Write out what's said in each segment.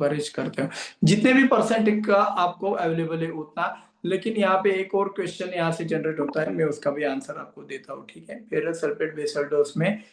सिफारिश करते हो, जितने भी परसेंट का आपको अवेलेबल है उतना। लेकिन यहाँ पे एक और क्वेश्चन यहाँ से जनरेट होता है, मैं उसका भी आंसर आपको देता हूँ, ठीक है। फेरस सल्फेट बेसल डोज में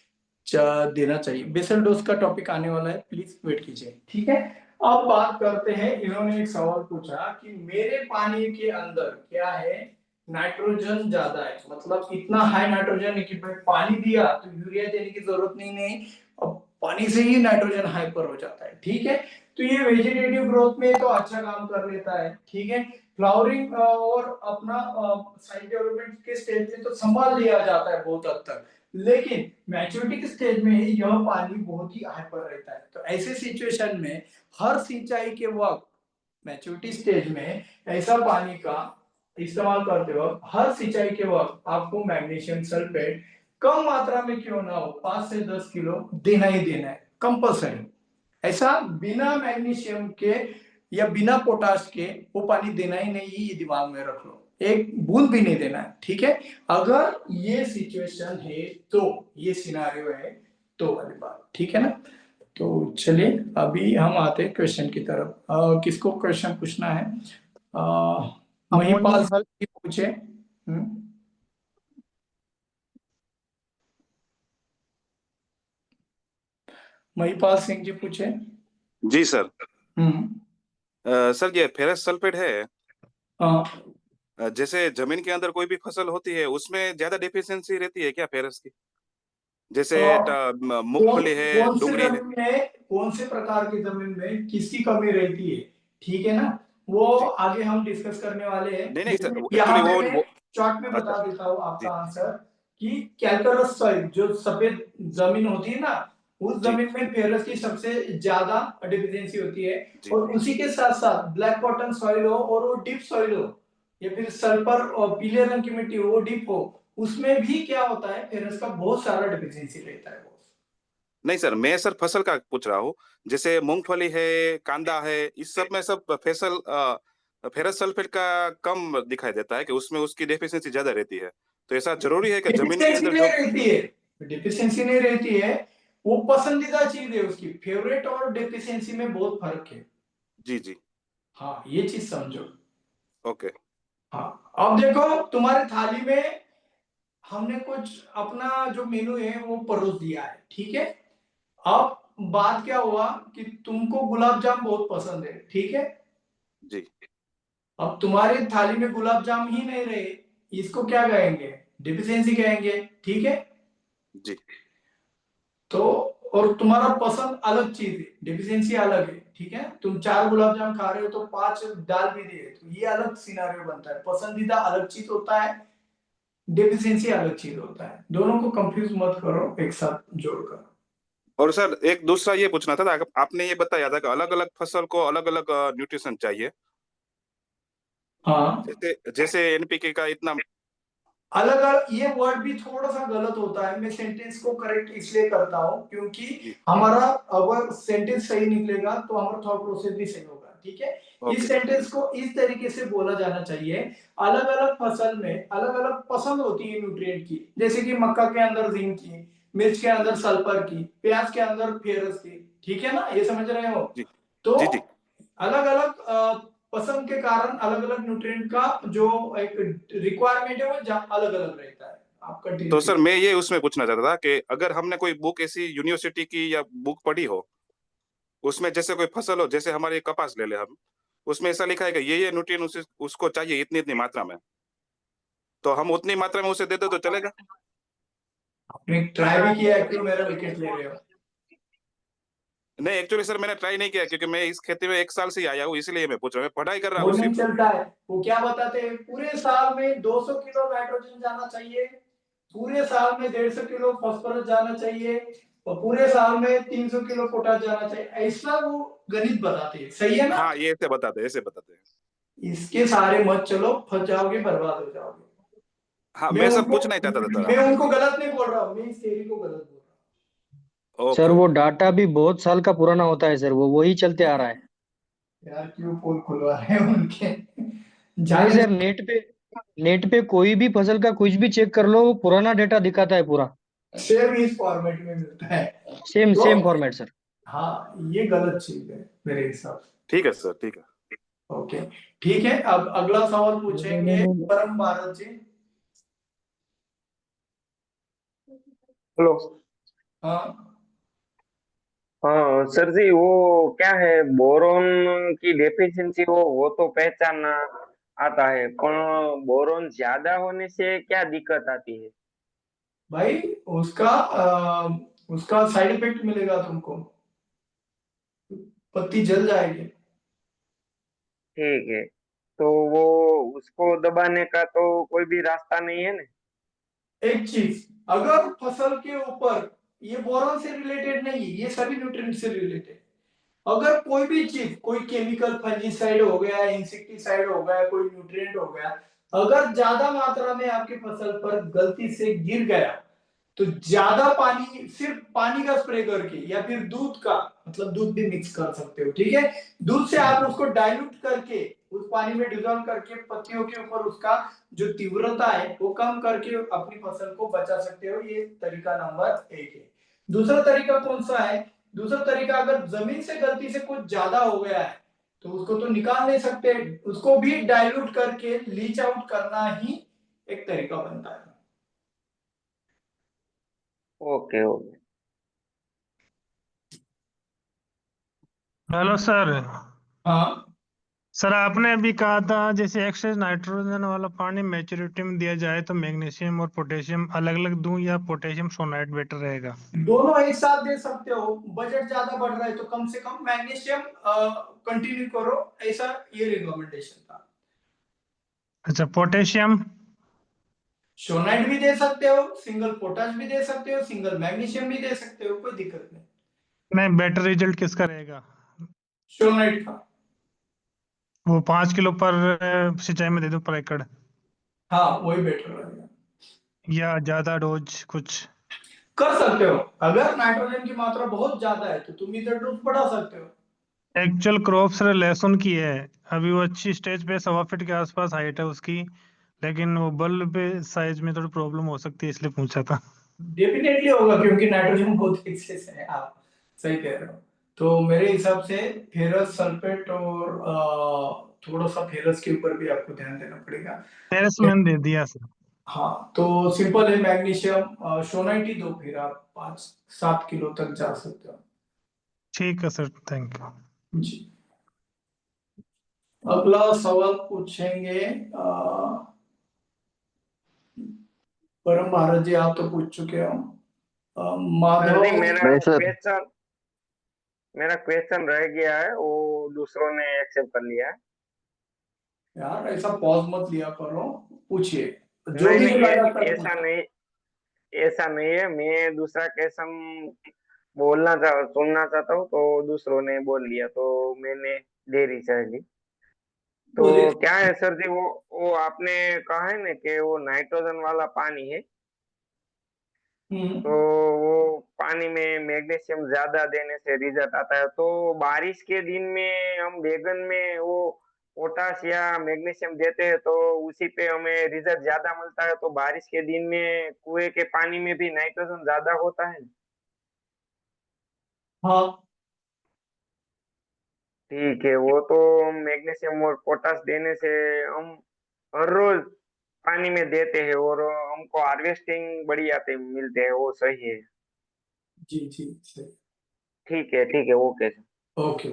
देना चाहिए। बेसल डोज का टॉपिक आने वाला है, प्लीज वेट कीजिए, ठीक है। अब बात करते हैं, इन्होंने एक सवाल पूछा कि मेरे पानी के अंदर क्या है, नाइट्रोजन ज्यादा है, मतलब इतना हाई नाइट्रोजन है कि भाई पानी दिया तो यूरिया देने की जरूरत नहीं, अब पानी से ही नाइट्रोजन हाइपर हो जाता है, ठीक है। तो ये वेजिटेटिव ग्रोथ में तो अच्छा काम कर लेता है, ठीक है। फ्लावरिंग और अपना साइड डेवलपमेंट के स्टेज में तो संभाल लिया जाता है बहुत हद तक, लेकिन मैच्योरिटी के स्टेज में ही यह पानी बहुत ही हाइपर रहता है। तो ऐसे सिचुएशन में हर सिंचाई के वक्त मैच्योरिटी स्टेज में ऐसा पानी का इस्तेमाल करते वक्त हर सिंचाई के वक्त आपको मैग्नीशियम सल्फेट कम मात्रा में क्यों ना हो 5 से 10 किलो देना ही देना है, कंपल्सरी। ऐसा बिना मैग्नीशियम के या बिना पोटाश के वो पानी देना ही नहीं, ये दिमाग में रख लो, एक बूंद भी नहीं देना है, ठीक है। अगर ये सिचुएशन है तो, ये सिनारियो है तो वाली बात, ठीक है ना। तो चलिए अभी हम आते हैं क्वेश्चन की तरफ। किसको क्वेश्चन पूछना है? महिपाल अमोनियम जी पूछे। महिपाल सिंह जी पूछे। जी सर। हम्म। सर ये फेरस सल्फेट है, हाँ। जैसे जमीन के अंदर कोई भी फसल होती है उसमें ज्यादा डिफिशियंसी रहती है क्या फेरस की? जैसे मूंगफली है, कौन से डुंगरी है। जमीन में, कौन से प्रकार की जमीन में किसकी कमी रहती है, ठीक है ना, वो जी। आगे हम डिस्कस करने वाले हैं। नहीं नहीं सर, यहाँ एक्चुअली पे मैं वो शॉर्ट में अच्छा बता देता हूँ जी आपका आंसर कि कैल्करस सॉइल, जो सफेद जमीन होती है ना, उस जी जमीन में फेरस की सबसे ज्यादा डिफिशियंसी होती है। जी और उसी के साथ साथ ब्लैक कॉटन सॉइल हो और वो डीप सॉइल हो, या फिर सल्फर और पीले रंग की मिट्टी हो वो डीप हो, उसमें भी क्या होता है, फेरस का बहुत सारा डिफिशियंसी रहता है। नहीं सर, मैं सर फसल का पूछ रहा हूँ। जैसे मूंगफली है, कांदा है, इस सब में सब फेरस सल्फेट का कम दिखाई देता है कि उसमें उसकी डेफिशिएंसी ज्यादा रहती है। तो ऐसा जरूरी है कि जमीन के डिफिशियंसी अंदर नहीं जो रहती है, डिफिशियंसी नहीं रहती है, वो पसंदीदा चीज है उसकी। फेवरेट और डिफिशियंसी में बहुत फर्क है। जी जी हाँ, ये चीज समझो। ओके। हाँ, अब देखो तुम्हारे थाली में हमने कुछ अपना जो मेनू है वो परोस दिया है, ठीक है। अब बात क्या हुआ कि तुमको गुलाब जाम बहुत पसंद है, ठीक है। जी अब तुम्हारी थाली में गुलाब जाम ही नहीं रहे, इसको क्या कहेंगे, डिफिशियंसी कहेंगे, ठीक है। जी तो और तुम्हारा पसंद अलग चीज है, डिफिशियंसी अलग है, ठीक है। तुम 4 गुलाब जाम खा रहे हो तो 5 डाल भी दिए, तो ये अलग सिनारियो बनता है। पसंदीदा अलग चीज होता है, डिफिशियंसी अलग चीज होता है, दोनों को कंफ्यूज मत करो एक साथ जोड़कर। और सर एक दूसरा ये पूछना था, आपने ये बताया था कि अलग अलग फसल को अलग अलग न्यूट्रिशन चाहिए। हाँ, जैसे जैसे एनपीके का इतना। अलग अलग ये वर्ड भी थोड़ा सा गलत होता है, मैं सेंटेंस को करेक्ट इसलिए करता हूं क्योंकि जी हमारा अगर सेंटेंस सही निकलेगा तो हमारा थॉट प्रोसेस भी सही होगा, ठीक है। इस ओके सेंटेंस को इस तरीके से बोला जाना चाहिए, अलग अलग फसल में अलग अलग पसंद होती है न्यूट्रिएंट की, जैसे कि मक्का के अंदर जिंक की, मिर्च के अंदर सल्फर की, प्याज के अंदर फेरस की, ठीक है ना, ये समझ रहे हो। जी तो जी जी। अलग अलग पसंद के कारण अलग अलग न्यूट्रिएंट का जो एक रिक्वायरमेंट है वो अलग अलग रहता है। आप कंटिन्यू तो सर कीजिए। मैं ये उसमें पूछना चाहता था कि अगर हमने कोई बुक ऐसी यूनिवर्सिटी की या बुक पढ़ी हो, उसमें जैसे कोई फसल हो, जैसे हमारे कपास ले ले हम, उसमें ऐसा लिखा है कि ये न्यूट्रिएंट उसको चाहिए इतनी इतनी मात्रा में, तो हम उतनी मात्रा में उसे दे दे तो चलेगा? आपने ट्राई भी किया है, क्यों मेरा विकेट ले रहे हो? नहीं एक्चुअली सर मैंने ट्राई नहीं किया, क्योंकि मैं इस खेती में 1 साल से ही आया हूँ, इसलिए मैं पूछ रहा हूँ, मैं पढ़ाई कर रहा वो हूँ नहीं सिर्फ। चलता है। वो क्या बताते हैं, पूरे साल में 200 किलो नाइट्रोजन जाना चाहिए, पूरे साल में 150 किलो फास्फोरस जाना चाहिए, और पूरे साल में 300 किलो पोटाश जाना चाहिए, ऐसा वो गणित बताते हैं, सही है ना। हाँ ये ऐसे बताते हैं। इसके सारे मत चलो, फंस जाओगे, बर्बाद हो जाओगे। हाँ मैं मैं सर उनको पूछना ही चाहता था सर। मैं उनको गलत नहीं बोल रहा हूँ, मैं इस थ्योरी को गलत बोल सर ओके वो ओके। डाटा भी बहुत साल का पुराना होता है सर, वो वही चलते आ रहा है। रहा हूँ। यार क्यों पोल खुलवा रहे हैं उनके, नहीं जाने सर, नेट पे कोई भी फसल का कुछ भी चेक कर लो, वो पुराना डेटा दिखाता है पूरा। सेम इस फॉर्मेट में मिलता है। सेम तो सेम फॉर्मेट सर। हाँ, ये गलत चीज है मेरे हिसाब से। ठीक है सर, ठीक है। ओके, ठीक है। अब अगला सवाल पूछेंगे परम भारत जी। हेलो। हाँ हाँ सर जी, वो क्या है, बोरोन की डेफिशिएंसी वो तो पहचानना आता है, पर बोरोन ज्यादा होने से क्या दिक्कत आती है? भाई, उसका साइड इफेक्ट मिलेगा तुमको, पत्ती जल जाएगी। ठीक है, तो वो उसको दबाने का तो कोई भी रास्ता नहीं है ना? एक चीज, अगर फसल के ऊपर, ये बोरॉन से रिलेटेड नहीं है, ये सभी न्यूट्रिएंट से रिलेटेड, अगर कोई भी चीज, कोई केमिकल फंजीसाइड हो गया, इंसेक्टिसाइड हो गया, कोई न्यूट्रिएंट हो गया, अगर ज्यादा मात्रा में आपकी फसल पर गलती से गिर गया, तो ज्यादा पानी, सिर्फ पानी का स्प्रे करके या फिर दूध का, मतलब दूध भी मिक्स कर सकते हो, ठीक है। दूध से आप उसको डाइल्यूट करके, उस पानी में डिजोल्व करके पत्तियों के ऊपर उसका जो तीव्रता है वो कम करके अपनी फसल को बचा सकते हो। ये तरीका नंबर 1 है। दूसरा तरीका कौन सा है? दूसरा तरीका, अगर जमीन से गलती से कुछ ज्यादा हो गया है तो उसको तो निकाल नहीं सकते, उसको भी डाइल्यूट करके लीच आउट करना ही एक तरीका बनता है। Okay okay. Hello sir. हाँ सर आपने अभी कहा था जैसे एक्सेस नाइट्रोजन वाला पानी मैच्योरिटी में दिया जाए तो मैग्नीशियम और पोटेशियम अलग अलग दूं या पोटेशियम सोनाइट बेटर रहेगा? दोनों एक साथ दे सकते हो। बजट ज्यादा बढ़ रहा है तो कम से कम मैग्नीशियम कंटिन्यू करो, ऐसा ये रिकमेंडेशन था। अच्छा, पोटेशियम? सोनाइट भी दे सकते हो, सिंगल पोटाश भी दे सकते हो, सिंगल मैग्नीशियम भी दे सकते हो, कोई दिक्कत नहीं। नहीं, बेटर रिजल्ट किसका रहेगा? सोनाइट का। वो 5 किलो पर सिंचाई में दे दो पर एकड़, हाँ, वही बेटर रहेगा। या ज्यादा डोज कुछ? कर सकते हो, अगर नाइट्रोजन की मात्रा बहुत ज्यादा है तो तुम इधर डोज बढ़ा सकते हो। एक्चुअल क्रॉप सर लहसुन की है, अभी वो अच्छी स्टेज पे 1.25 फीट के आसपास हाइट है उसकी, लेकिन वो बल्ब पे साइज में थोड़ी प्रॉब्लम हो सकती है, इसलिए पूछा था। डेफिनेटली होगा, क्योंकि नाइट्रोजन बहुत एक्सेस है, आप सही कह रहे हो। तो मेरे हिसाब से फेरस सल्फेट और थोड़ा सा फेरस के ऊपर भी आपको ध्यान देना पड़ेगा। टेरेस मैंने दे दिया सर। हाँ, तो सिंपल है, मैग्नीशियम सोनाइट ही दो, फिर आप 5-7 किलो तक जा सकते हो। ठीक है सर, थैंक यू। जी, अगला सवाल पूछेंगे परम भारत जी, आप तो पूछ चुके हो। सर माधव। जी, नहीं सर। मेरा क्वेश्चन रह गया है, वो दूसरों ने एक्सेप्ट कर लिया है। यार, ऐसा पॉज मत लिया करो, पूछिए, जो नहीं भी नहीं, बोला जाता है ऐसा नहीं, ऐसा नहीं है। मैं दूसरा क्वेश्चन सुनना चाहता हूँ, तो दूसरों ने बोल लिया तो मैंने देरी कर ली। तो बोलिए। क्या है सर जी, वो आपने कहा है ना कि वो नाइट्रोजन वाला पानी है, तो वो पानी में मैग्नीशियम ज्यादा देने से रिजल्ट आता है। तो बारिश के दिन में हम बैगन में वो पोटाश या मैग्नीशियम देते हैं तो उसी पे हमें रिजल्ट ज्यादा मिलता है, तो बारिश के दिन में कुएं के पानी में भी नाइट्रोजन ज्यादा होता है। हाँ, ठीक है, वो तो मैग्नीशियम और पोटाश देने से हम हर रोज पानी में देते हैं और हमको हार्वेस्टिंग बढ़िया पे मिलते हैं, वो सही है। जी जी, सही। ठीक है, ओके। ओके,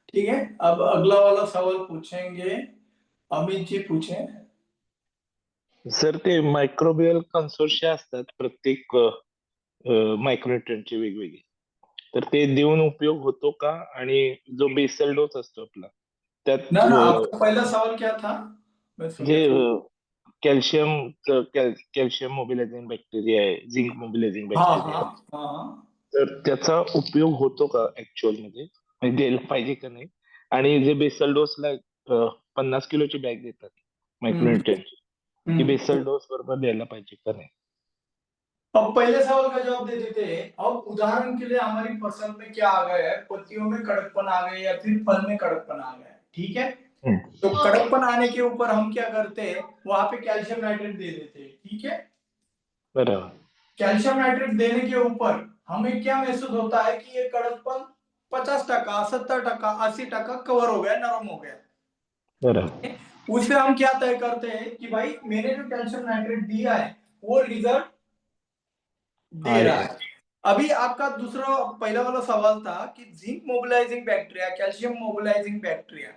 ठीक है। अब अगला वाला सवाल पूछेंगे, अमित जी पूछें। सर ते मायक्रोबियल कन्सोर्शिया असतात प्रत्येक मायक्रोन्यूट्रिएंटचे वेगवेगळे, तर ते देऊन उपयोग होतो का? आणि जो बेसल डोस असतो आपला ना त्यात ना, आपका पहला सवाल क्या था? मैं सुन जे गया। कॅल्शियम कॅल्शियम मोबिलायझिंग बॅक्टेरिया आहे, झिंक मोबिलायझिंग हाँ बॅक्टेरिया हाँ आहे, हाँ हाँ। तर त्याचा उपयोग होतो का ऍक्च्युअल मध्ये, म्हणजे द्यायला पाहिजे का नाही? आणि जे बेसल डोसला 50 किलोची बॅग देतात हम्म मायक्रोन्यूट्रिएंटची, ती हम्म। बेसल डोस बरोबर द्यायला पाहिजे का नाही? अब पहले सवाल का जवाब दे देते हैं। अब उदाहरण के लिए हमारी फसल में क्या आ गया है, पत्तियों में कड़कपन आ गया या फिर फल में कड़कपन आ गया है, ठीक है। हम्म, तो कड़कपन आने के ऊपर हम क्या करते हैं, वहां पे कैल्शियम नाइट्रेट दे देते हैं, ठीक है। बरोबर. कैल्शियम नाइट्रेट देने के ऊपर हमें क्या महसूस होता है कि ये कड़कपन 50%, 70%, 80% कवर हो गया, नरम हो गया। बराबर। उससे हम क्या तय करते हैं कि भाई मैंने जो कैल्शियम नाइट्रेट दिया है वो रिजल्ट दे रहा है। अभी आपका दूसरा पहला वाला सवाल था कि zinc mobilising bacteria, calcium mobilising bacteria,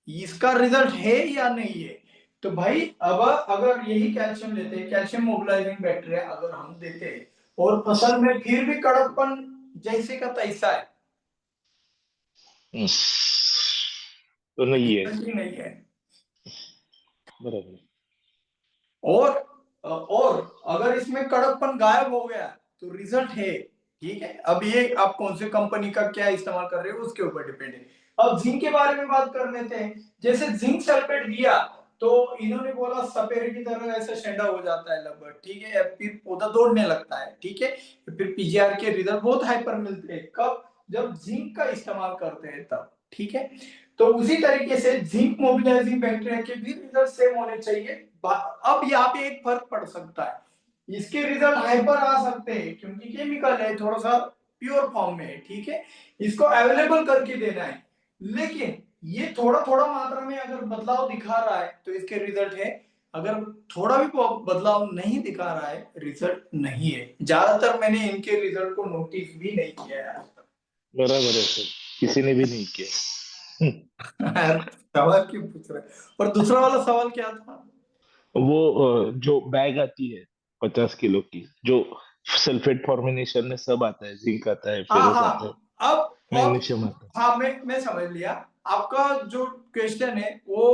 इसका रिजल्ट है या नहीं है? तो भाई अब अगर यही कैल्शियम लेते हैं, कैल्शियम मोबिलाइजिंग बैक्टीरिया अगर हम देते हैं और फसल में फिर भी कड़कपन जैसे का तैसा है, तो नहीं है। नहीं है। बराबर। और अगर इसमें कड़कपन गायब हो गया तो रिजल्ट है, ठीक है। अब ये आप कौन सी कंपनी का क्या इस्तेमाल कर रहे हो उसके ऊपर डिपेंड है। अब जिंक के बारे में बात कर लेते हैं। जैसे जिंक सल्फेट दिया तो इन्होंने बोला सपेरे की तरह ऐसा शेंडा हो जाता है लगभग, ठीक है, फिर पौधा दौड़ने लगता है, ठीक है। फिर पीजीआर के रिजल्ट बहुत हाइपर मिलते हैं, कब? जब जिंक का इस्तेमाल करते हैं तब, ठीक है। तो उसी तरीके से जिंक मोबिलाइजिंग बैक्टीरिया के भी रिजल्ट सेम होने चाहिए। अब यहाँ पे एक फर्क पड़ सकता है, इसके रिजल्ट हाइपर आ सकते हैं क्योंकि केमिकल है, थोड़ा सा प्योर फॉर्म में है, ठीक है। इसको अवेलेबल करके देना है, लेकिन ये थोड़ा थोड़ा मात्रा में अगर बदलाव दिखा रहा है तो इसके रिजल्ट है। अगर थोड़ा भी बदलाव नहीं दिखा रहा है, रिजल्ट नहीं है। ज्यादातर मैंने इनके रिजल्ट को नोटिस भी नहीं किया है आज तक। बराबर है सर, किसी ने भी नहीं किया। सवाल क्यों पूछ रहे हैं? और दूसरा वाला सवाल क्या था? वो जो बैग आती है 50 किलो की, जो सल्फेट फॉर्मिनेशन में सब आता है, जिंक आता है, हाँ फेरस आता है, हाँ, अब मैग्नीशियम आता है। हाँ, मैं समझ लिया। आपका जो क्वेश्चन है वो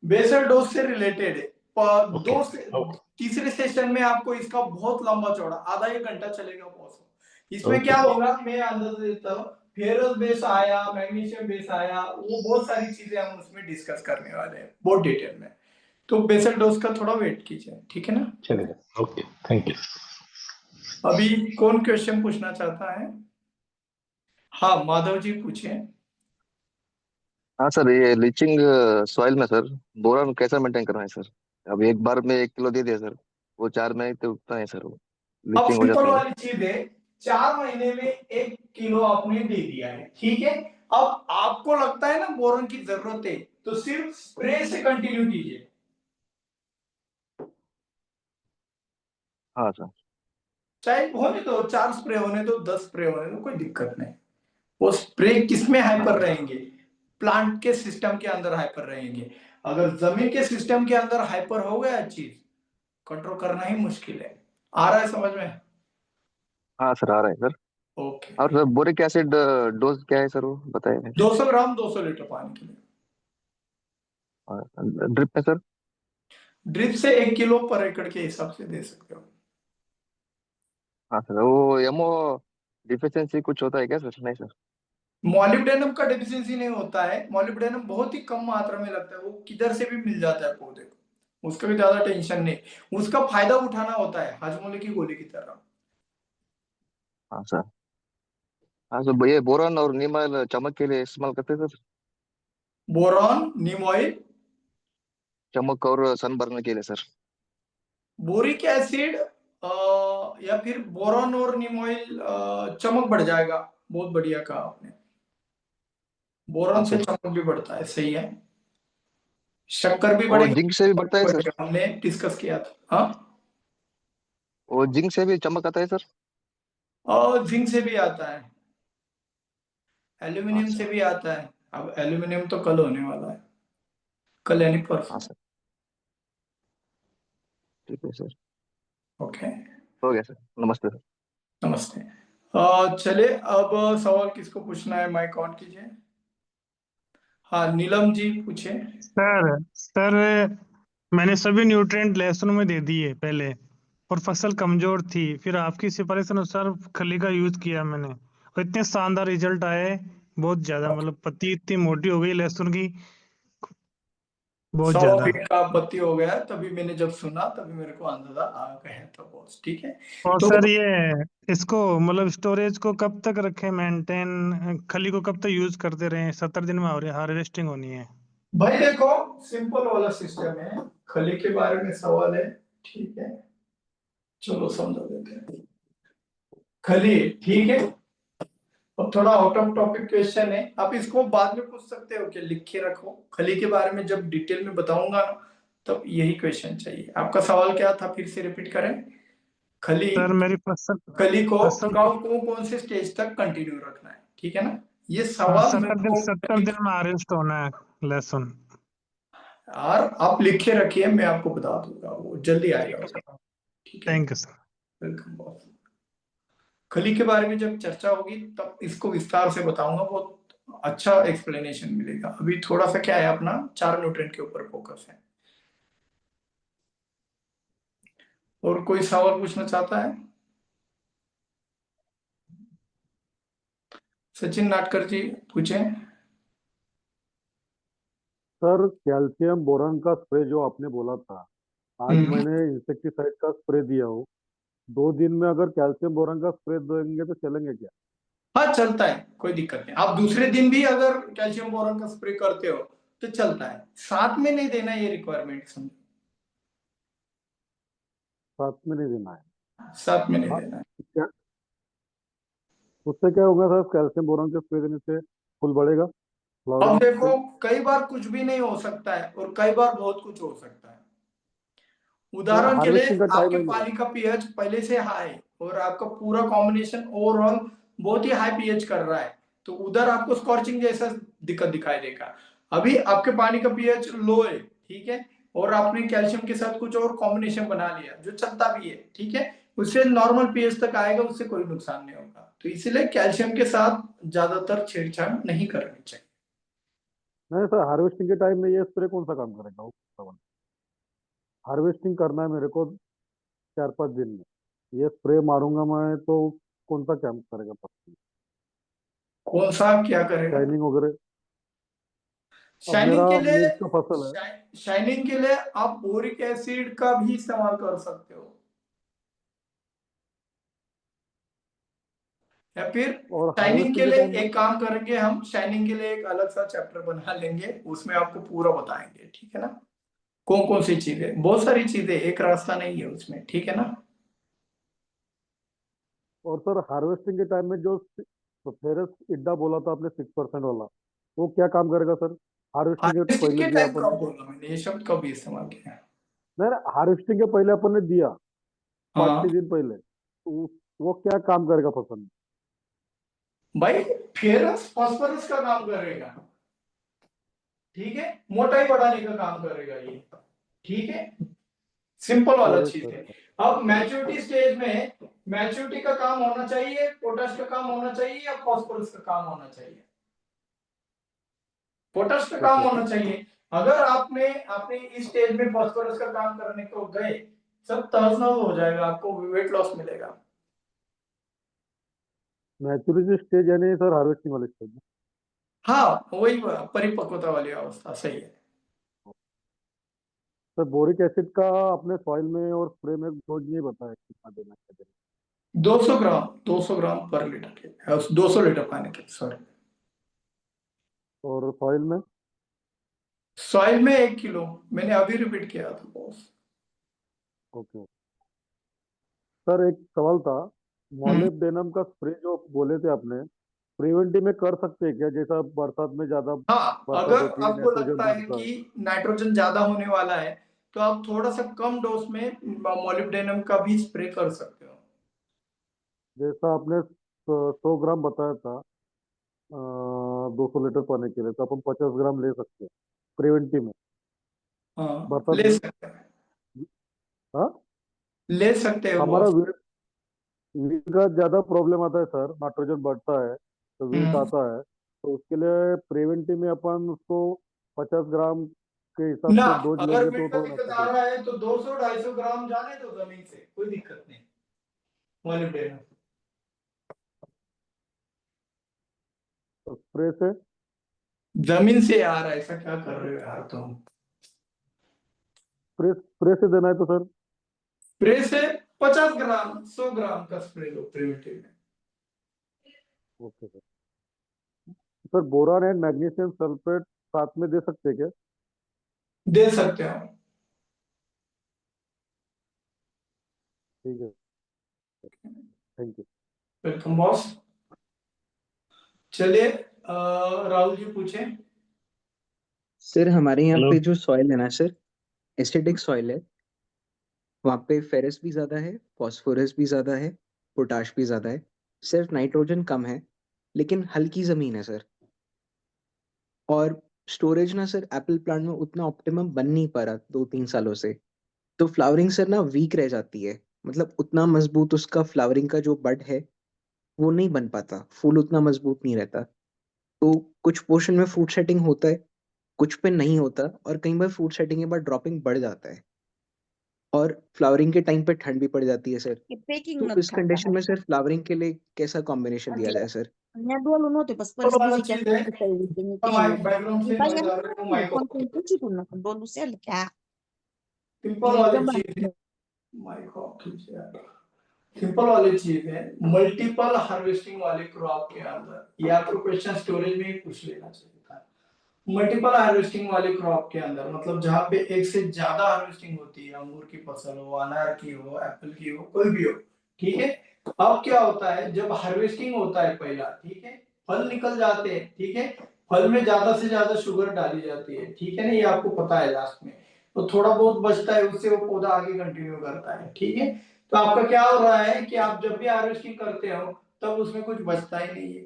बेसल डोज से रिलेटेड है। ओके दो से ओके तीसरे सेशन में आपको इसका बहुत लंबा चौड़ा आधा एक घंटा चलेगा बॉस। इसमें ओके क्या होगा मैं अंदाजा देता हूँ, फेरस बेस आया, मैग्नीशियम बेस आया, वो बहुत सारी चीजें हम उसमें डिस्कस करने वाले हैं बहुत डिटेल में। तो बेसल डोज का थोड़ा वेट कीजिए, ठीक है ना। चलेगा। Okay, thank you. अभी कौन क्वेश्चन पूछना चाहता है? हाँ, माधव जी पूछिए। हाँ सर, ये लीचिंग सॉइल में सर बोरॉन कैसा मेंटेन करना है सर? अब एक बार में 1 किलो दे दिया सर, वो 4 महीने तो उगता है सर, वो अब लीचिंग हो सिंपल जाता है। वाली चीज है, 4 महीने में 1 किलो आपने दे दिया है, ठीक है। अब आपको लगता है ना बोरॉन की जरूरत है तो सिर्फ स्प्रे से कंटिन्यू कीजिए। हाँ सर। चाहे होने दो 4 स्प्रे होने दो, 10 स्प्रे होने दो, कोई दिक्कत नहीं। वो स्प्रे किसमें हाइपर रहेंगे? प्लांट के सिस्टम के अंदर हाइपर रहेंगे। अगर जमीन के सिस्टम के अंदर हाइपर हो गया चीज, कंट्रोल करना ही मुश्किल है। आ रहा है समझ में? हाँ सर, आ रहा है सर। ओके। और सर बोरिक एसिड डोज क्या है सर, वो बताइए। 200 ग्राम 200 लीटर पानी के लिए। ड्रिप में सर? ड्रिप से 1 किलो पर एकड़ के हिसाब से दे सकते हो। हाँ सर, वो एमओ डिफिशियंसी कुछ होता है क्या सर? नहीं सर। मॉलिब्डेनम का डेफिशिएंसी नहीं होता है, मॉलिब्डेनम बहुत ही कम मात्रा में लगता है, वो किधर से भी मिल जाता है पौधे को, उसका भी ज्यादा टेंशन नहीं। उसका फायदा उठाना होता है हाजमोले की गोली की तरह। हाँ सर। हाँ सर, ये बोरॉन और नीम ऑयल चमक के लिए इस्तेमाल करते हैं सर? बोरॉन, नीम ऑयल, चमक और सनबर्न के लिए सर? बोरिक एसिड या फिर बोरॉन और नीम ऑयल, चमक बढ़ जाएगा। बहुत बढ़िया कहा आपने, हाँ बोरॉन से सर। चमक भी बढ़ता है, सही है। शक्कर भी वो बढ़ेगी, जिंक से भी बढ़ता है सर? हमने डिस्कस किया था। हाँ, वो जिंक से भी चमक आता है सर? और जिंक से भी आता है, हाँ एल्यूमिनियम से सर। भी आता है। अब एल्यूमिनियम तो कल होने वाला है, कल यानी हाँ परसों। सर, ठीक है सर। ओके, हो गया सर, नमस्ते सर। नमस्ते। चलिए, अब सवाल किसको पूछना है, माइक ऑन कीजिए। हाँ, नीलम जी पूछे। सर सर मैंने सभी न्यूट्रिएंट लहसुन में दे दिए पहले, और फसल कमजोर थी, फिर आपकी सिफारिश अनुसार खली का यूज किया मैंने, और इतने शानदार रिजल्ट आए, बहुत ज्यादा, मतलब पत्ती इतनी मोटी हो गई लहसुन की, बहुत 100 ज्यादा। फीट का पत्ती हो गया, तभी मैंने जब सुना तभी मेरे को अंदाजा आ गया था बॉस, ठीक है। और तो सर ये इसको मतलब स्टोरेज को कब तक रखें मेंटेन, खली को कब तक यूज करते रहे? 70 दिन में हार्वेस्टिंग होनी है। भाई देखो, सिंपल वाला सिस्टम है, खली के बारे में सवाल है, ठीक है। चलो समझा देते हैं। खली, ठीक है, और थोड़ा आउट ऑफ टॉपिक क्वेश्चन है, आप इसको बाद में पूछ सकते हो कि लिख के रखो, खली के बारे में जब डिटेल में बताऊंगा ना तब यही क्वेश्चन चाहिए। आपका सवाल क्या था, फिर से रिपीट करें। खली सर मेरी फसल खली को फसल कौन से स्टेज तक कंटिन्यू रखना है, ठीक है ना, ये हाँ, सवाल मेरे को 70 दिन में हार्वेस्ट होना है लहसुन। और आप लिखे रखिए, मैं आपको बता दूंगा, वो जल्दी आएगा उसका, ठीक है। Thank you sir. Welcome boss. खली के बारे में जब चर्चा होगी तब इसको विस्तार से बताऊंगा, बहुत अच्छा एक्सप्लेनेशन मिलेगा। अभी थोड़ा सा क्या है, अपना 4 न्यूट्रिएंट के ऊपर फोकस है। और कोई सवाल पूछना चाहता है? सचिन नाटकर जी पूछें। सर कैल्शियम बोरॉन का स्प्रे जो आपने बोला था, आज मैंने इंसेक्टिसाइड का स्प्रे दिया हो, 2 दिन में अगर कैल्शियम बोरॉन का स्प्रे देंगे तो चलेंगे क्या? हाँ चलता है, कोई दिक्कत नहीं। आप दूसरे दिन भी अगर कैल्शियम बोरॉन का स्प्रे करते हो तो चलता है, साथ में नहीं देना, ये रिक्वायरमेंट समझो। साथ में नहीं देना है। साथ में नहीं हाँ, देना है। क्या उससे क्या होगा सर, कैल्शियम बोरॉन के स्प्रे देने से फूल बढ़ेगा, अब फ्लावरिंग देखो, से? कई बार कुछ भी नहीं हो सकता है और कई बार बहुत कुछ हो सकता है। यार उदाहरण के लिए हार्वेस्टिंग का टाइम आपके है मेरा। पानी का पीएच पहले से हाई और आपका पूरा कॉम्बिनेशन ओवरऑल बहुत ही हाई पीएच कर रहा है, तो उधर आपको स्कॉर्चिंग जैसा दिक्कत दिखाई देगा। अभी आपके पानी का पीएच लो है, ठीक है, और आपने कैल्शियम के साथ कुछ और कॉम्बिनेशन बना लिया जो चलता भी है, ठीक है, उससे नॉर्मल पीएच तक आएगा, उससे कोई नुकसान नहीं होगा। तो इसीलिए कैल्शियम के साथ ज्यादातर छेड़छाड़ नहीं करनी चाहिए। नहीं सर, हार्वेस्टिंग के टाइम में ये स्प्रे कौन सा काम करेगा? हार्वेस्टिंग करना है मेरे को 4-5 दिन में, ये स्प्रे मारूंगा मैं तो कौन सा काम करेगा? कौन सा क्या करेगा? शाइनिंग वगैरह। अब शाइनिंग मेरा के लिए, मिर्च का फसल है। शाइनिंग के लिए आप बोरिक एसिड का भी इस्तेमाल कर सकते हो, या फिर और शाइनिंग के हार्वेस्टिंग के लिए टाइम में एक काम करेंगे हम, शाइनिंग के लिए एक अलग सा चैप्टर बना लेंगे, उसमें आपको पूरा बताएंगे, ठीक है ना, कौन कौन सी चीजें, बहुत सारी चीजें, एक रास्ता नहीं है उसमें, ठीक है ना। और सर हार्वेस्टिंग के टाइम में जो फेरस इड्डा बोला था आपने 6% वाला, वो क्या काम करेगा सर? हार्वेस्टिंग के हार्वेस्टिंग पहले के दिया टाइम अपन कब ने। बोला मैंने, ये शब्द कब इस्तेमाल किया है? नहीं नहीं, हार्वेस्टिंग के पहले अपन ने दिया, पाँच हाँ छह दिन पहले, तो वो क्या काम करेगा फसल में? भाई, फेरस फास्फोरस का काम करेगा, ठीक है, मोटाई बढ़ाने का काम करेगा ये, ठीक है, सिंपल वाला करेक्ट चीज सर। है। अब मैच्योरिटी स्टेज में मैच्योरिटी का काम होना चाहिए, पोटाश का काम होना चाहिए, या फास्फोरस का काम होना चाहिए? पोटाश का काम ओके होना सर। चाहिए। अगर आपने आपने इस स्टेज में फास्फोरस का काम करने को गए, सब तहस-नहस हो जाएगा, आपको वेट लॉस मिलेगा। मैच्योरिटी स्टेज यानी सर हार्वेस्टिंग वाले स्टेज में? हाँ वही परिपक्वता वाली अवस्था, सही है। सर बोरिक एसिड का अपने सॉइल में और स्प्रे में डोज नहीं बताया कितना देना है, क्या देना 200 ग्राम पर लीटर के, 200 लीटर पानी के, सॉरी। है। और सॉइल में? सॉइल में 1 किलो, मैंने अभी रिपीट किया था बॉस। ओके सर, एक सवाल था, हम्म। मॉलिब्डेनम का स्प्रे जो बोले थे आपने, प्रिवेंटिव में कर सकते हैं क्या? जैसा बरसात में ज्यादा हाँ, बरसात अगर होती है, आपको नाइट्रोजन लगता है बढ़ता है, कि नाइट्रोजन ज्यादा होने वाला है तो आप थोड़ा सा कम डोज में मॉलिब्डेनम का भी स्प्रे कर सकते हो। जैसा आपने 100 ग्राम बताया था 200 लीटर पानी के लिए, तो अपन 50 ग्राम ले सकते हैं प्रिवेंटिव में हाँ बरसात ले में? सकते हैं, हाँ, ले सकते हो हमारा बॉस। वीट का ज्यादा प्रॉब्लम आता है सर, नाइट्रोजन बढ़ता है तो वीट हम्म। आता है, तो उसके लिए प्रिवेंटिव में अपन उसको 50 ग्राम के हिसाब ना, से डोज अगर लेंगे तो वीट का थोड़ा दिक्कत अच्छा आ रहेगा। रहा है तो 200-250 ग्राम जाने दो जमीन से, कोई दिक्कत नहीं। मॉलिब्डेनम तो स्प्रे से? जमीन से आ रहा है, ऐसा क्या कर रहे हो यार तुम? स्प्रे से देना है तो सर? स्प्रे से 50 ग्राम 100 ग्राम का स्प्रे लो प्रिवेंटिव में। Okay sir. Sir boron and magnesium sulphate साथ में दे सकते हैं क्या? दे सकते हो। ठीक है, थैंक यू। Welcome boss. चलिए राहुल जी पूछे। सर हमारे यहाँ हेलो पे जो सॉइल है ना सर, एसिडिक सॉइल है। वहाँ पे फेरस भी ज्यादा है, फास्फोरस भी ज्यादा है, पोटाश भी ज्यादा है। सिर्फ नाइट्रोजन कम है, लेकिन हल्की जमीन है सर। और स्टोरेज ना सर एप्पल प्लांट में उतना ऑप्टिमम बन नहीं पा रहा 2-3 सालों से। तो फ्लावरिंग सर ना वीक रह जाती है। मतलब उतना मजबूत उसका फ्लावरिंग का जो बड है वो नहीं बन पाता, फूल उतना मजबूत नहीं रहता। तो कुछ पोर्शन में फ्रूट सेटिंग होता है, कुछ पे नहीं होता, और कई बार फ्रूट सेटिंग के बाद ड्रॉपिंग बढ़ जाता है। और फ्लावरिंग के टाइम पे ठंड भी पड़ जाती है सर। पैकिंग तो નથી इस થતા कंडीशन में હરખા सर फ्लावरिंग के लिए कैसा कॉम्बिनेशन दिया એટલે जाए सर? અહીંયા ડોલું નહોતું પછી तो वाला બીજી चीज ક્યાંક है, બતાવ્યું કે મેં माइक કેવું बैकग्राउंड એ से ભાઈ नॉइज એમ आ रहा है, वो નહીં माइक ફોન ऑफ કરીને પૂછ્યું તું ને ડોલું છે એટલે કે આ सिंपल એ वाली દબાણ चीज है, माइक ऑफ कीजिए यार। सिंपल वाली चीज है, मल्टीपल हार्वेस्टिंग वाले क्रॉप के अंदर, ये आपको क्वेश्चन स्टोरेज में ही पूछ लेना चाहिए था। मल्टीपल हार्वेस्टिंग वाले क्रॉप के अंदर मतलब जहाँ पे एक से ज्यादा हार्वेस्टिंग होती है, अंगूर की फसल हो, अनार की हो, एप्पल की हो, कोई भी हो, ठीक है। अब क्या होता है, जब हार्वेस्टिंग होता है पहला, ठीक है, फल निकल जाते हैं, ठीक है, फल में ज्यादा से ज्यादा शुगर डाली जाती है, ठीक है ना, ये आपको पता है। लास्ट में तो थोड़ा बहुत बचता है, उससे वो पौधा आगे कंटिन्यू करता है, ठीक है। तो आपका क्या हो रहा है कि आप जब भी हार्वेस्टिंग करते हो तब उसमें कुछ बचता ही नहीं है,